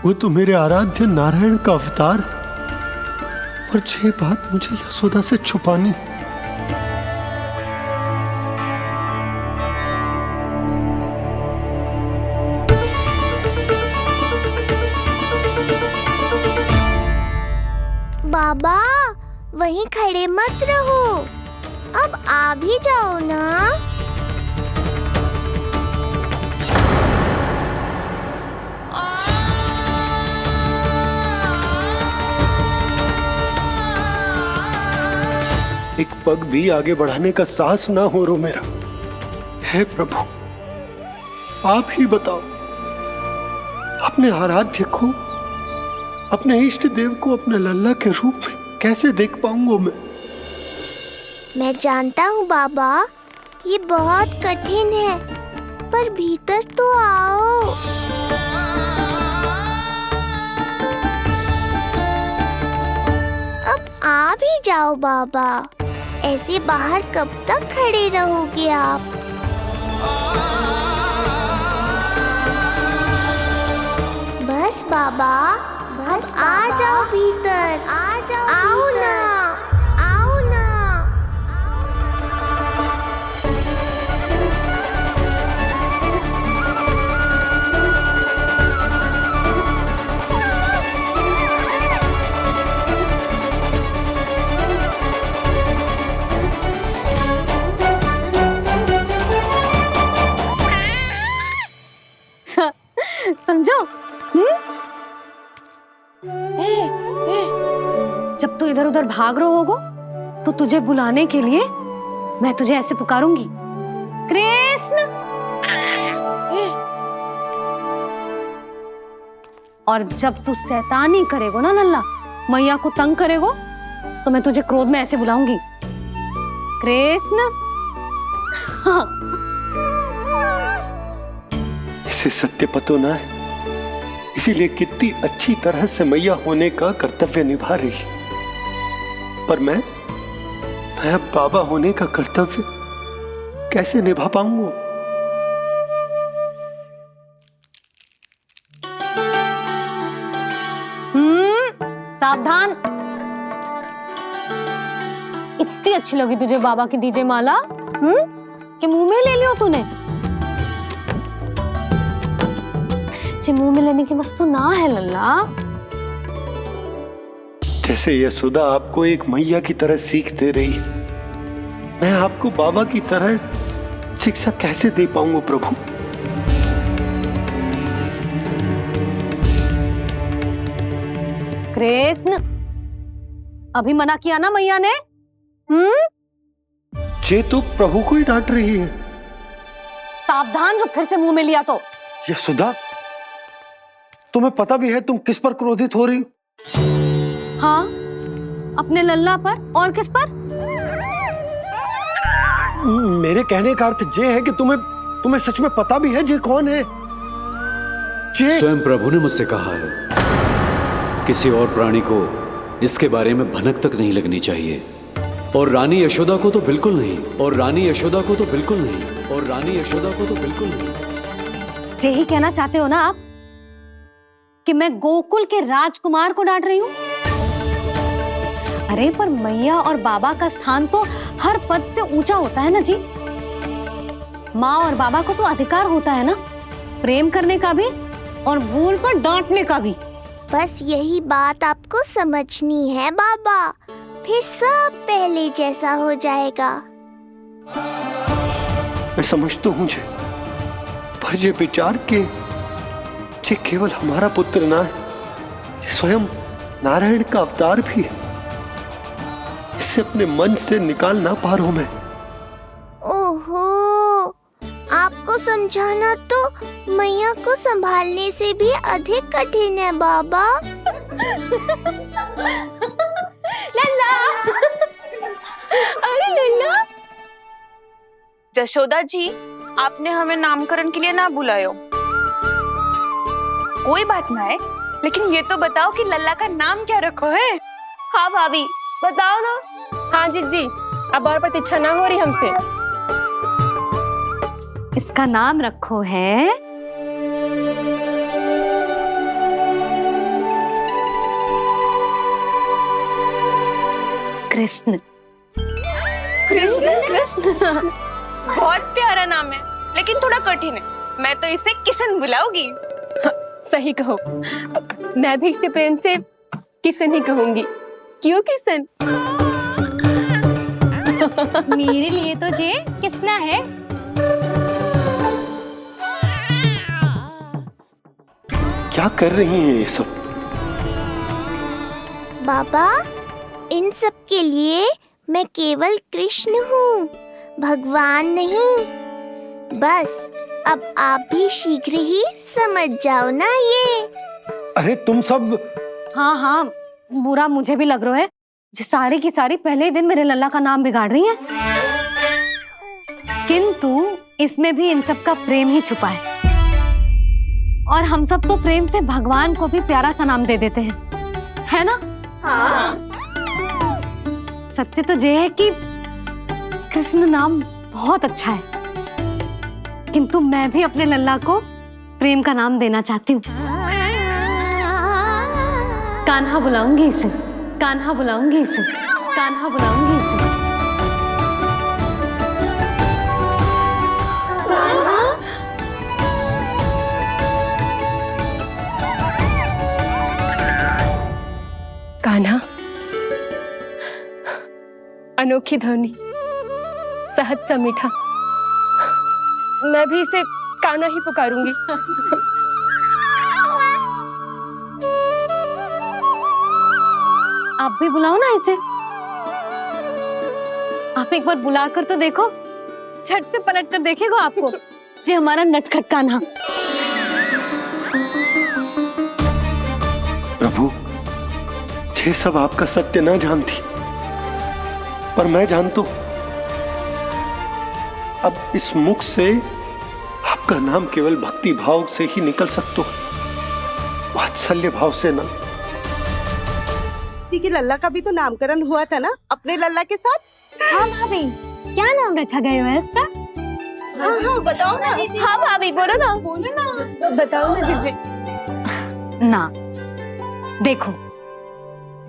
वो तो मेरे आराध्य नारायण का अवतार है। और ये बात मुझे यशोदा से छुपानी। बाबा वहीं खड़े मत रहो, अब आ भी जाओ ना। एक पग भी आगे बढ़ाने का साहस ना हो रो मेरा। हे प्रभु, आप ही बताओ, अपने आराध्य को, अपने इष्ट देव को अपने लल्ला के रूप में कैसे देख पाऊंगा मैं जानता हूँ बाबा, ये बहुत कठिन है, पर भीतर तो आओ। अब आ भी जाओ बाबा, ऐसे बाहर कब तक खड़े रहोगे आप? बस बाबा, बस आ जाओ भीतर, आ जाओ, आओ ना, आओ ना। समझो? जब तू इधर उधर भाग रहा होगा तो तुझे बुलाने के लिए मैं तुझे ऐसे पुकारूंगी, कृष्ण। और जब तू शैतानी करेगो ना लल्ला, मैया को तंग करेगो, तो मैं तुझे क्रोध में ऐसे बुलाऊंगी, कृष्ण। हाँ। इसे सत्य पतो ना है, इसीलिए कितनी अच्छी तरह से मैया होने का कर्तव्य निभा रही है। पर मैं अब बाबा होने का कर्तव्य कैसे निभा पाऊंगा? सावधान। इतनी अच्छी लगी तुझे बाबा की दीजे माला, कि मुंह में ले लियो तूने? मुंह में लेने की वस्तु ना है लल्ला। जैसे यशोदा आपको एक मैया की तरह सीख दे रही है, मैं आपको बाबा की तरह शिक्षा कैसे दे पाऊंगा प्रभु? कृष्ण, अभी मना किया ना मैया ने? ये तो प्रभु को ही डांट रही है। सावधान, जो फिर से मुंह में लिया तो। यशोदा, तुम्हें पता भी है तुम किस पर क्रोधित हो रही? हाँ, अपने लल्ला पर। और किस पर? मेरे कहने का अर्थ ये है कि तुम्हें सच में पता भी है जे कौन है? स्वयं प्रभु ने मुझसे कहा है, किसी और प्राणी को इसके बारे में भनक तक नहीं लगनी चाहिए। और रानी यशोदा को तो बिल्कुल नहीं, और रानी यशोदा को तो बिल्कुल नहीं, और रानी यशोदा को तो बिल्कुल नहीं। यही कहना चाहते हो ना आप कि मैं गोकुल के राजकुमार को डांट रही हूँ? अरे पर मैया और बाबा का स्थान तो हर पद से ऊंचा होता है ना जी। माँ और बाबा को तो अधिकार होता है ना प्रेम करने का भी और भूल पर डांटने का भी। बस यही बात आपको समझनी है बाबा, फिर सब पहले जैसा हो जाएगा। मैं समझता हूँ जे, पर जे विचार के जे केवल हमारा पुत्र ना है, ये स्वयं नारायण का अवतार भी है, इसे अपने मन से निकाल ना पा रहा हूं मैं। ओहो, आपको समझाना तो मैया को संभालने से भी अधिक कठिन है बाबा। लल्ला, अरे लल्ला। जशोदा जी, आपने हमें नामकरण के लिए ना बुलायो। कोई बात ना है, लेकिन ये तो बताओ कि लल्ला का नाम क्या रखो है? हाँ भाभी, बताओ ना। हाँ जी, अब और प्रतीक्षा ना हो रही हमसे। इसका नाम रखो है कृष्ण। कृष्ण बहुत प्यारा नाम है, लेकिन थोड़ा कठिन है। मैं तो इसे किशन बुलाऊंगी। सही कहो, मैं भी इसे प्रेम से किशन ही कहूंगी। क्यों किशन? मेरे लिए तो जे किसना है। क्या कर रही हैं ये सब? बाबा, इन सब के लिए मैं केवल कृष्ण हूँ, भगवान नहीं। बस अब आप भी शीघ्र ही समझ जाओ ना ये। अरे तुम सब। हाँ, बुरा मुझे भी लग रहा है जो सारी की सारी पहले ही दिन मेरे लल्ला का नाम बिगाड़ रही हैं। किंतु इसमें भी इन सब का प्रेम ही छुपा है, और हम सब तो प्रेम से भगवान को भी प्यारा सा नाम दे देते हैं, है ना? हाँ। सत्य तो ये है कि कृष्ण नाम बहुत अच्छा है, किंतु मैं भी अपने लल्ला को प्रेम का नाम देना चाहती हूँ। कान्हा बुलाऊंगी इसे, कान्हा बुलाऊंगी इसे, कान्हा बुलाऊंगी इसे। कान्हा, अनोखी ध्वनि, सहज सा मीठा। मैं भी इसे कान्हा ही पुकारूंगी। आप भी बुलाओ ना इसे। आप एक बार बुला कर तो देखो, झट से पलट कर देखेगा आपको ये हमारा नटखट कान्हा। प्रभु, ये सब आपका सत्य ना जानती, पर मैं जानता हूं। अब इस मुख से आपका नाम केवल भक्ति भाव से ही निकल सकता है, वात्सल्य भाव से ना। जी की लल्ला का भी तो नामकरण हुआ था ना अपने लल्ला के साथ। हाँ भाभी, क्या नाम रखा गया है इसका? हाँ, बताओ ना। हाँ भाभी, बोलो ना। बताओ ना जीजी। ना देखो,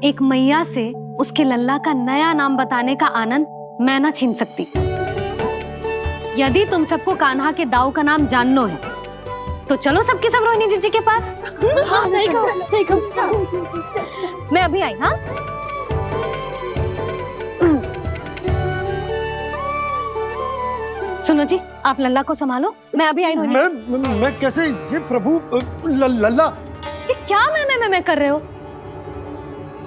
एक मैया से उसके लल्ला का नया नाम बताने का आनंद मैं ना छीन सकती। यदि तुम सबको कान्हा के दाऊ का नाम जानना है तो चलो सबके सब रोहिणी जीजी के पास। हाँ, सही कहो। मैं अभी आई। हाँ, सुनो जी, आप लल्ला को संभालो, मैं अभी आई। मैं कैसे? ये प्रभु लल्ला जी, क्या मैं कर रहे हो?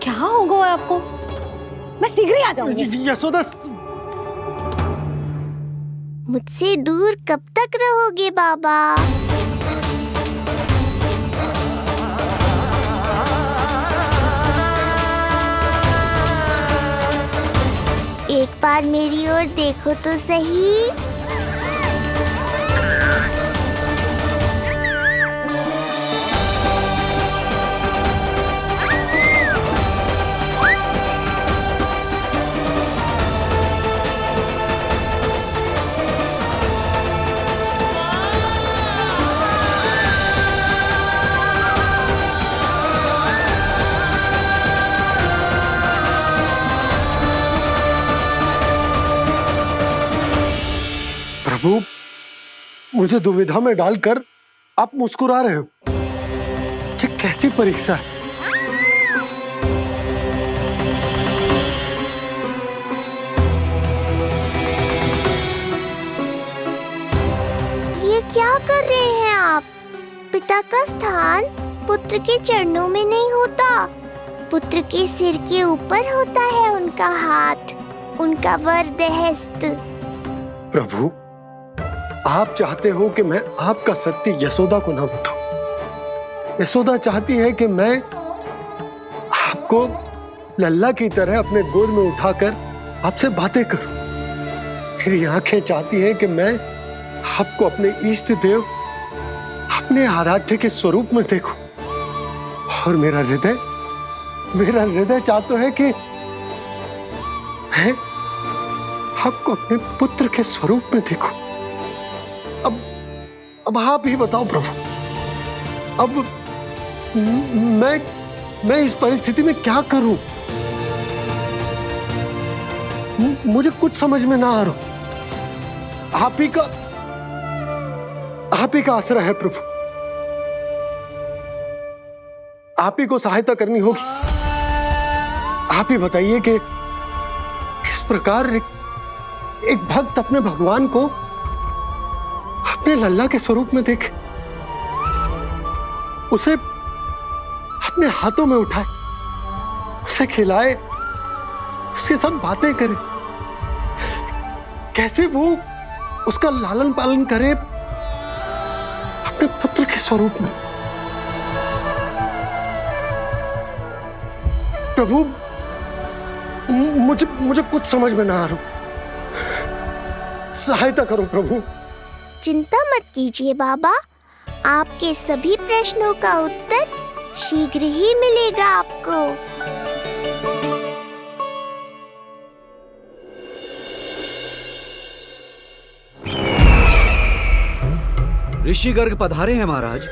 क्या हो गया आपको? मैं शीघ्र ही आ जाऊंगी। यशोदा, मुझसे दूर कब तक रहोगे बाबा? एक बार मेरी ओर देखो तो सही। प्रभु, मुझे दुविधा में डालकर आप मुस्कुरा रहे हो। ये कैसी परीक्षा है? ये क्या कर रहे हैं आप? पिता का स्थान पुत्र के चरणों में नहीं होता, पुत्र के सिर के ऊपर होता है उनका हाथ, उनका वरदहस्त। प्रभु, आप चाहते हो कि मैं आपका सत्य यशोदा को न बताऊं। यशोदा चाहती है कि मैं आपको लल्ला की तरह अपने गोद में उठाकर आपसे बातें करूं। मेरी आंखें चाहती हैं कि मैं आपको अपने इष्ट देव, अपने आराध्य के स्वरूप में देखूं। और मेरा हृदय चाहता है कि मैं आपको अपने पुत्र के स्वरूप में देखूं। अब आप ही बताओ प्रभु, अब मैं इस परिस्थिति में क्या करूं? मुझे कुछ समझ में ना आ रहा। आप ही का आसरा है प्रभु। आप ही को सहायता करनी होगी। आप ही बताइए कि किस प्रकार एक भक्त अपने भगवान को अपने लल्ला के स्वरूप में देखे, उसे अपने हाथों में उठाए, उसे खिलाए, उसके साथ बातें करे, कैसे वो उसका लालन पालन करे अपने पुत्र के स्वरूप में। प्रभु, मुझे कुछ समझ में ना आ रहा। सहायता करो प्रभु। चिंता मत कीजिए बाबा, आपके सभी प्रश्नों का उत्तर शीघ्र ही मिलेगा आपको। ऋषि गर्ग पधारे हैं महाराज।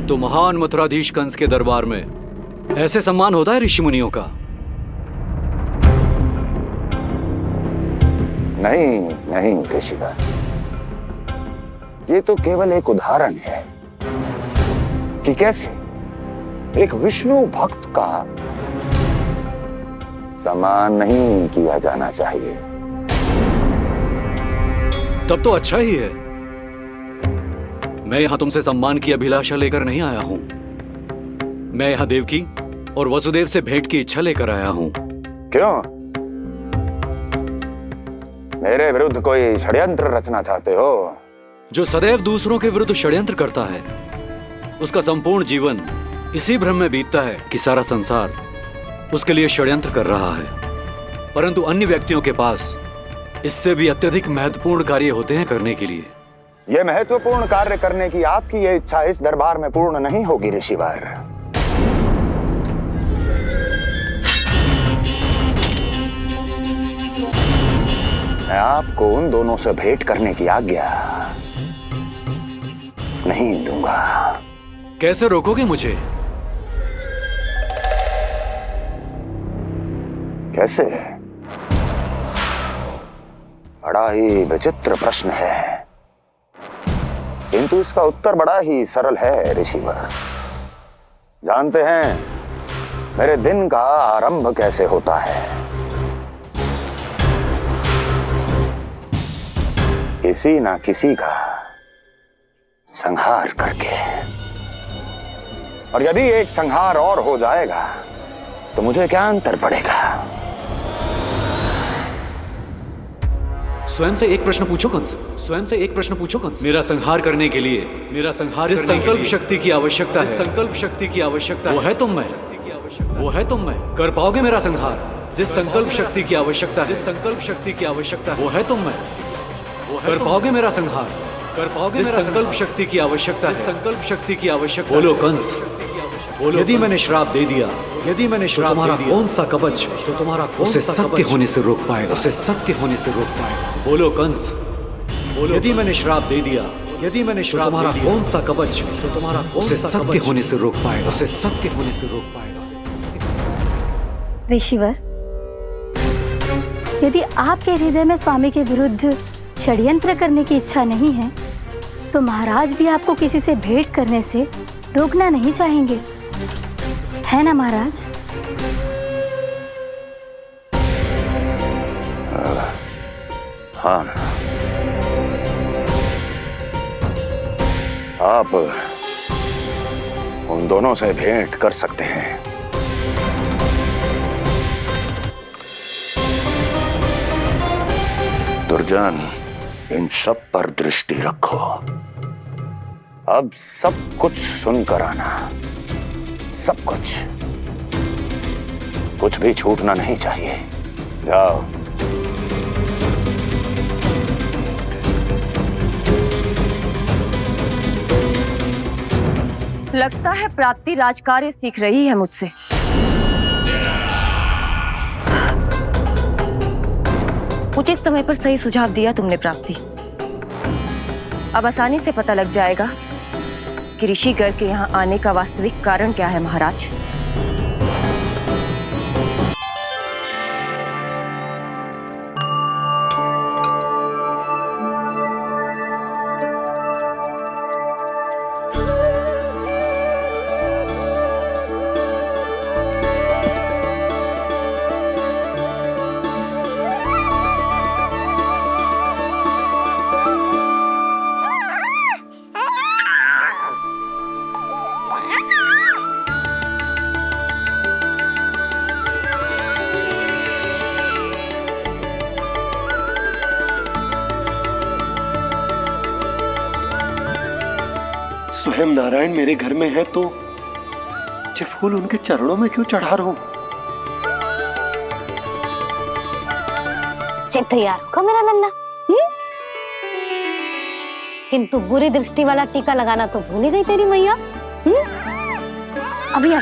तो महान मथुराधीश कंस के दरबार में ऐसे सम्मान होता है ऋषि मुनियों का? नहीं ऋषिवर, ये तो केवल एक उदाहरण है कि कैसे एक विष्णु भक्त का सम्मान नहीं किया जाना चाहिए। तब तो अच्छा ही है। मैं यहां तुमसे सम्मान की अभिलाषा लेकर नहीं आया हूं। मैं यहां देवकी और वसुदेव से भेंट की इच्छा लेकर आया हूं। क्यों? मेरे विरुद्ध कोई षड्यंत्र रचना चाहते हो? जो सदैव दूसरों के विरुद्ध षड्यंत्र करता है, उसका संपूर्ण जीवन इसी भ्रम में बीतता है कि सारा संसार उसके लिए षड्यंत्र कर रहा है। परंतु अन्य व्यक्तियों के पास इससे भी अत्यधिक महत्वपूर्ण कार्य होते हैं करने के लिए। यह महत्वपूर्ण कार्य करने की आपकी यह इच्छा इस दरबार में पूर्ण नहीं होगी ऋषिवर। मैं आपको उन दोनों से भेंट करने की आज्ञा नहीं दूंगा। कैसे रोकोगे मुझे? कैसे? बड़ा ही विचित्र प्रश्न है, किंतु इसका उत्तर बड़ा ही सरल है ऋषिवर। जानते हैं मेरे दिन का आरंभ कैसे होता है? किसी ना किसी का संहार करके। और यदि एक संहार और हो जाएगा तो मुझे क्या अंतर पड़ेगा? स्वयं से एक प्रश्न पूछो कंस। स्वयं से एक प्रश्न पूछो कंस। मेरा संहार करने के लिए, जिस संकल्प शक्ति की आवश्यकता है, संकल्प शक्ति की आवश्यकता वो है तुम में। कर पाओगे मेरा संहार? जिस संकल्प शक्ति की आवश्यकता है, जिस संकल्प शक्ति की आवश्यकता है, वो है तुम में। वो कर पाओगे मेरा संहार, कर पाओगे मेरा संकल्प शक्ति की आवश्यकता है, संकल्प शक्ति की आवश्यकता। बोलो कंस, बोलो। यदि मैंने श्राप दे दिया, यदि मैंने श्राप दे दिया, कौन सा कवच तो तुम्हारा उसे सत्य होने से रोक पाएगा, उसे सत्य होने से रोक पाएगा। बोलो कंस, बोलो। यदि मैंने श्राप दे दिया, यदि मैंने श्राप तुम्हारा कौन सा कवच तो तुम्हारा उसे सत्य होने से रोक पाएगा, उसे सत्य होने से रोक पाएगा। ऋषिवर, यदि आपके हृदय में स्वामी के विरुद्ध षड्यंत्र करने की इच्छा नहीं है तो महाराज भी आपको किसी से भेंट करने से रोकना नहीं चाहेंगे, है ना महाराज? हाँ, आप उन दोनों से भेंट कर सकते हैं। दुर्जन, इन सब पर दृष्टि रखो। अब सब कुछ सुनकर आना, सब कुछ भी छूटना नहीं चाहिए। जाओ। लगता है प्राप्ति राजकार्य सीख रही है मुझसे। उचित समय पर सही सुझाव दिया तुमने प्राप्ति। अब आसानी से पता लग जाएगा कि ऋषिगढ़ के यहाँ आने का वास्तविक कारण क्या है महाराज। स्वयं नारायण मेरे घर में है तो ये फूल उनके चरणों में क्यों चढ़ा रहा हूं? तैयार को मेरा लल्ला। किंतु बुरी दृष्टि वाला टीका लगाना तो भूल ही गई तेरी मैया। अभी आ।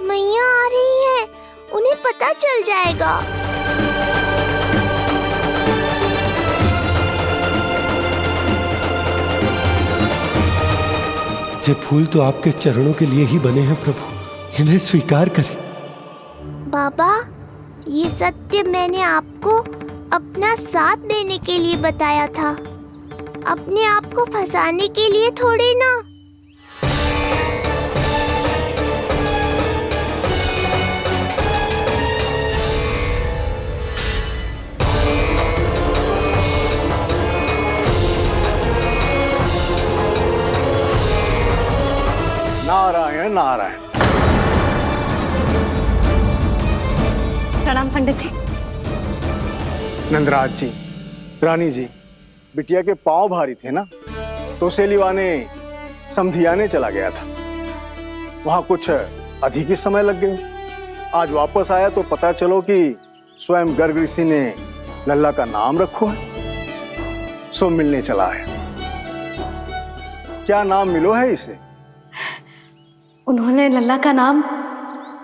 मैया आ रही है, उन्हें पता चल जाएगा। ये फूल तो आपके चरणों के लिए ही बने हैं प्रभु, इन्हें स्वीकार करें। बाबा, ये सत्य मैंने आपको अपना साथ देने के लिए बताया था, अपने आप को फंसाने के लिए थोड़े ना। नारायण नारायण। प्रणाम पंडित जी। नंदराज जी, रानी जी, बिटिया के पांव भारी थे ना, तो सेलिवाने समधियाने चला गया था, वहां कुछ अधिक ही समय लग गए। आज वापस आया तो पता चलो कि स्वयं गर्ग ऋषि ने लल्ला का नाम रखो है, सो मिलने चला है। क्या नाम मिलो है इसे? उन्होंने लल्ला का नाम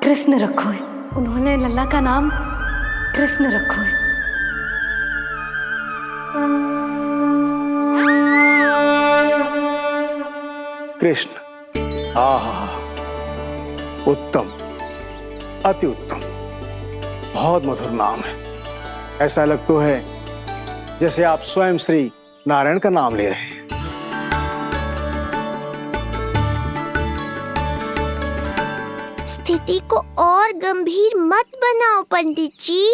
कृष्ण रखो है, उन्होंने लल्ला का नाम कृष्ण रखो है। कृष्ण, आहा, उत्तम, अति उत्तम, बहुत मधुर नाम है। ऐसा लगता है जैसे आप स्वयं श्री नारायण का नाम ले रहे हैं। स्थिति को और गंभीर मत बनाओ पंडित जी,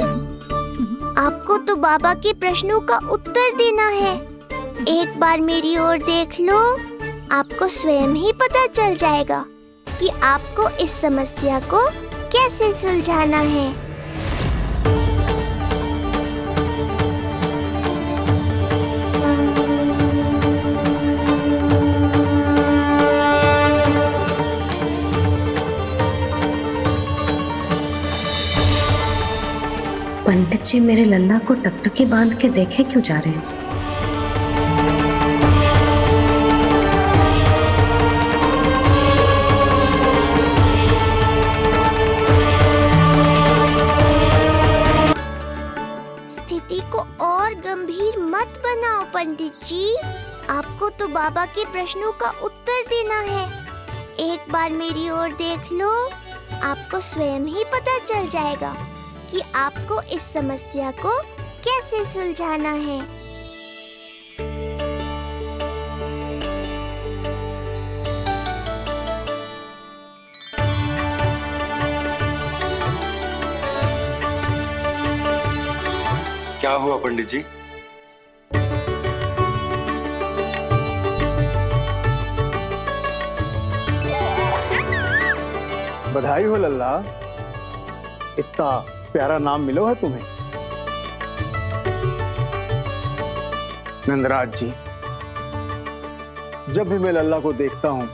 आपको तो बाबा के प्रश्नों का उत्तर देना है। एक बार मेरी ओर देख लो, आपको स्वयं ही पता चल जाएगा कि आपको इस समस्या को कैसे सुलझाना है। पंडित जी मेरे लल्ला को टकटकी बांध के देखे क्यों जा रहे हैं? स्थिति को और गंभीर मत बनाओ पंडित जी। आपको तो बाबा के प्रश्नों का उत्तर देना है। एक बार मेरी ओर देख लो, आपको स्वयं ही पता चल जाएगा कि आपको इस समस्या को कैसे सुलझाना है। क्या हुआ पंडित जी? बधाई हो लल्ला, इतना प्यारा नाम मिलो है तुम्हें। नंदराज जी, जब भी मैं लल्ला को देखता हूं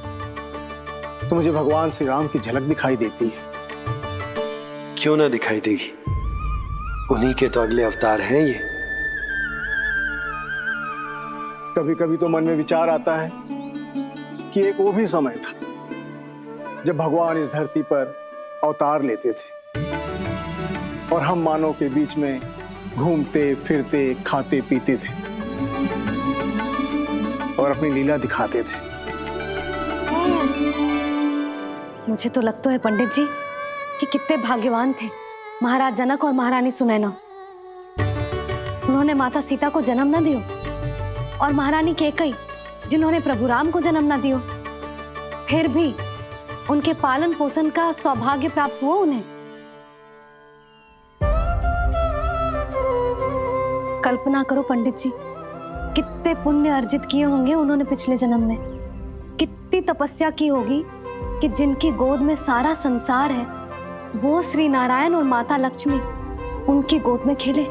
तो मुझे भगवान श्री राम की झलक दिखाई देती है। क्यों ना दिखाई देगी, उन्हीं के तो अगले अवतार हैं ये। कभी कभी तो मन में विचार आता है कि एक वो भी समय था जब भगवान इस धरती पर अवतार लेते थे और हम मानव के बीच में घूमते फिरते खाते पीते थे और अपनी लीला दिखाते थे। मुझे तो लगता है पंडित जी कि कितने भाग्यवान थे महाराज जनक और महारानी सुनैना। उन्होंने माता सीता को जन्म न दियो और महारानी कैकई जिन्होंने प्रभु राम को जन्म न दियो, फिर भी उनके पालन पोषण का सौभाग्य प्राप्त हुआ उन्हें। कल्पना करो पंडित जी, कितने पुण्य अर्जित किए होंगे उन्होंने पिछले जन्म में, कितनी तपस्या की होगी कि जिनकी गोद में सारा संसार है वो श्री नारायण और माता लक्ष्मी उनकी गोद में खेले।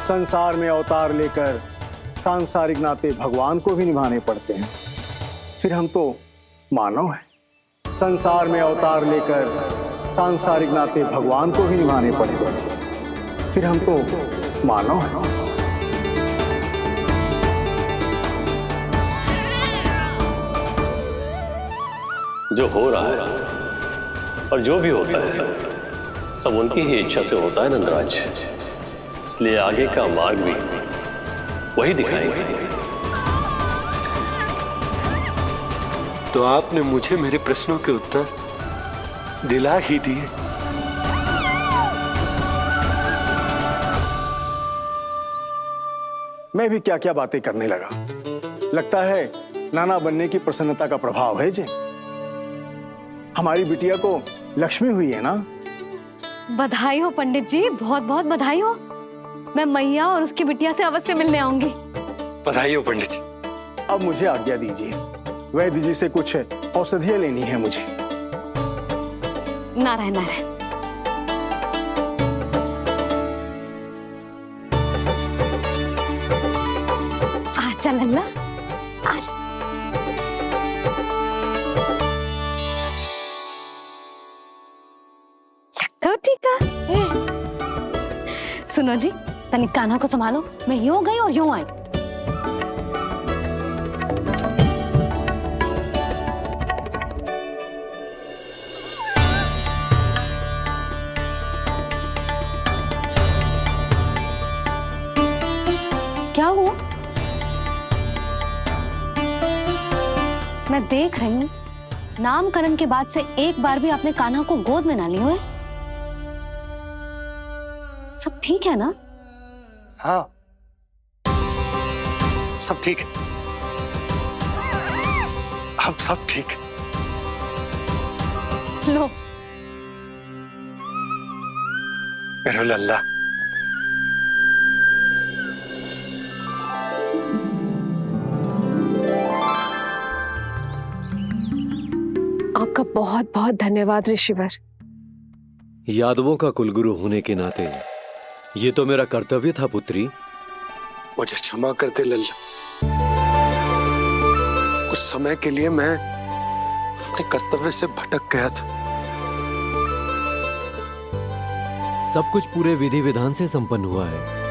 संसार में अवतार लेकर सांसारिक नाते भगवान को भी निभाने पड़ते हैं, फिर हम तो मानव हैं। संसार में अवतार लेकर सांसारिक नाते भगवान को भी निभाने पड़ते हैं, फिर हम तो मानव हैं। जो हो रहा है और जो भी होता है सब उनकी ही इच्छा से होता है नंदराज, इसलिए आगे का मार्ग भी वही दिखाएंगे। तो आपने मुझे मेरे प्रश्नों के उत्तर दिला ही दिए। मैं भी क्या क्या बातें करने लगा। लगता है नाना बनने की प्रसन्नता का प्रभाव है जी। हमारी बिटिया को लक्ष्मी हुई है ना। बधाई हो पंडित जी, बहुत बहुत बधाई हो। मैं मैया और उसकी बिटिया से अवश्य मिलने आऊंगी। बधाई हो पंडित जी। अब मुझे आज्ञा दीजिए, वैद्य जी से कुछ औषधियां लेनी है मुझे। नारायण नारायण। आजा लल्ला, आजा। ठीक है। सुनो जी, तनिक कान्हा को संभालो, मैं यूं गई और यूं आई। क्या हुआ? मैं देख रही हूँ नामकरण के बाद से एक बार भी आपने कान्हा को गोद में ना लिया है। सब ठीक है ना? हाँ, सब ठीक है। अब सब ठीक है। लो मेरा लल्ला। आपका बहुत बहुत धन्यवाद ऋषिवर। यादवों का कुलगुरु होने के नाते ये तो मेरा कर्तव्य था पुत्री। मुझे क्षमा कर दे लल्ला। कुछ समय के लिए मैं अपने कर्तव्य से भटक गया था। सब कुछ पूरे विधि विधान से संपन्न हुआ है।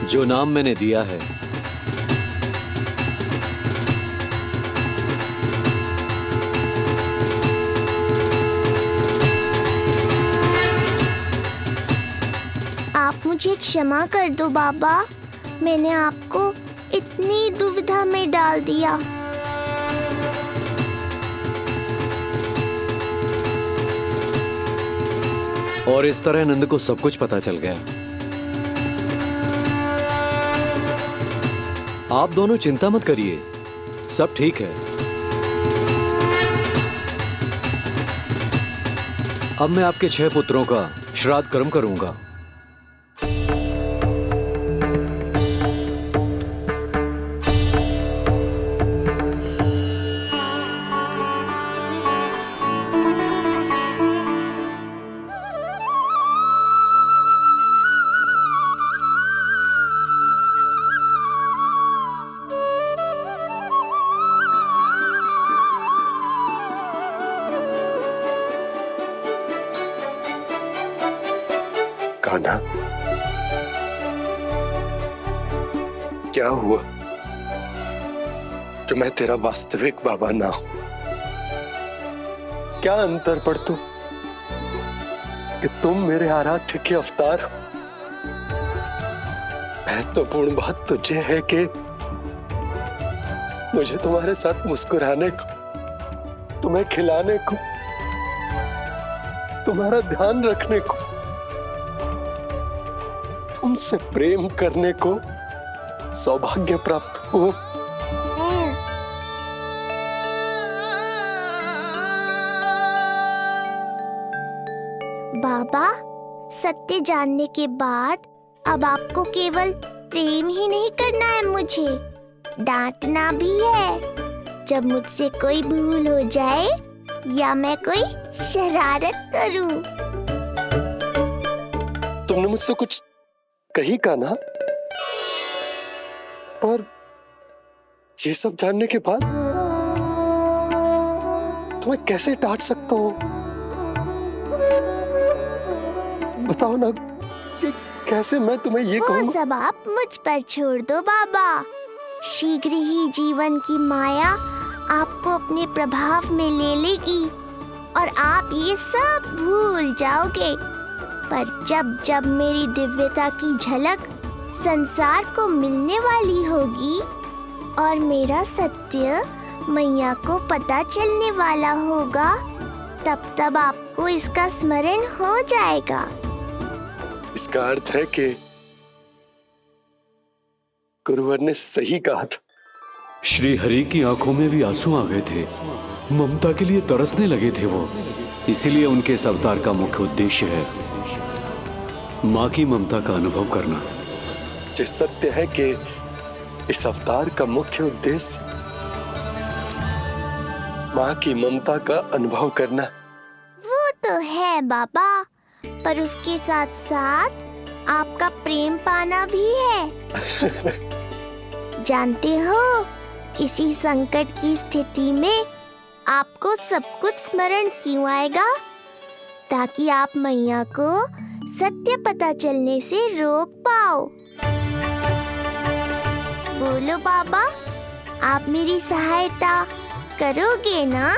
जो नाम मैंने दिया है, आप मुझे क्षमा कर दो बाबा, मैंने आपको इतनी दुविधा में डाल दिया। और इस तरह नंद को सब कुछ पता चल गया। आप दोनों चिंता मत करिए, सब ठीक है। अब मैं आपके 6 पुत्रों का श्राद्ध कर्म करूंगा। कान्हा, क्या हुआ जो मैं तेरा वास्तविक बाबा ना हूं? क्या अंतर पड़ तू कि तुम मेरे आराध्य के अवतार हो? महत्वपूर्ण बात तुझे है कि मुझे तुम्हारे साथ मुस्कुराने को, तुम्हें खिलाने को, तुम्हारा ध्यान रखने को, तुमसे प्रेम करने को सौभाग्य प्राप्त हो। बाबा, सत्य जानने के बाद अब आपको केवल प्रेम ही नहीं करना है, मुझे डांटना भी है जब मुझसे कोई भूल हो जाए या मैं कोई शरारत करूं। तुमने मुझसे कुछ कही कान्हा, पर ये सब जानने के बाद तुम्हें कैसे डांट सकता हूँ? बताओ ना कि कैसे मैं तुम्हें ये कहूँ? वो सब आप मुझ पर छोड़ दो बाबा। शीघ्र ही जीवन की माया आपको अपने प्रभाव में ले लेगी और आप ये सब भूल जाओगे। पर जब जब मेरी दिव्यता की झलक संसार को मिलने वाली होगी और मेरा सत्य मैया को पता चलने वाला होगा, तब तब आपको इसका स्मरण हो जाएगा। इसका अर्थ है कि गुरुवर ने सही कहा था। श्री हरि की आंखों में भी आंसू आ गए थे, ममता के लिए तरसने लगे थे वो। इसीलिए उनके इस अवतार का मुख्य उद्देश्य है माँ की ममता का अनुभव करना। जो सत्य है कि इस अवतार का मुख्य उद्देश्य माँ की ममता का अनुभव करना। वो तो है बाबा, पर उसके साथ साथ आपका प्रेम पाना भी है। जानते हो, किसी संकट की स्थिति में आपको सब कुछ स्मरण क्यों आएगा? ताकि आप मैया को सत्य पता चलने से रोक पाओ। बोलो बाबा, आप मेरी सहायता करोगे ना?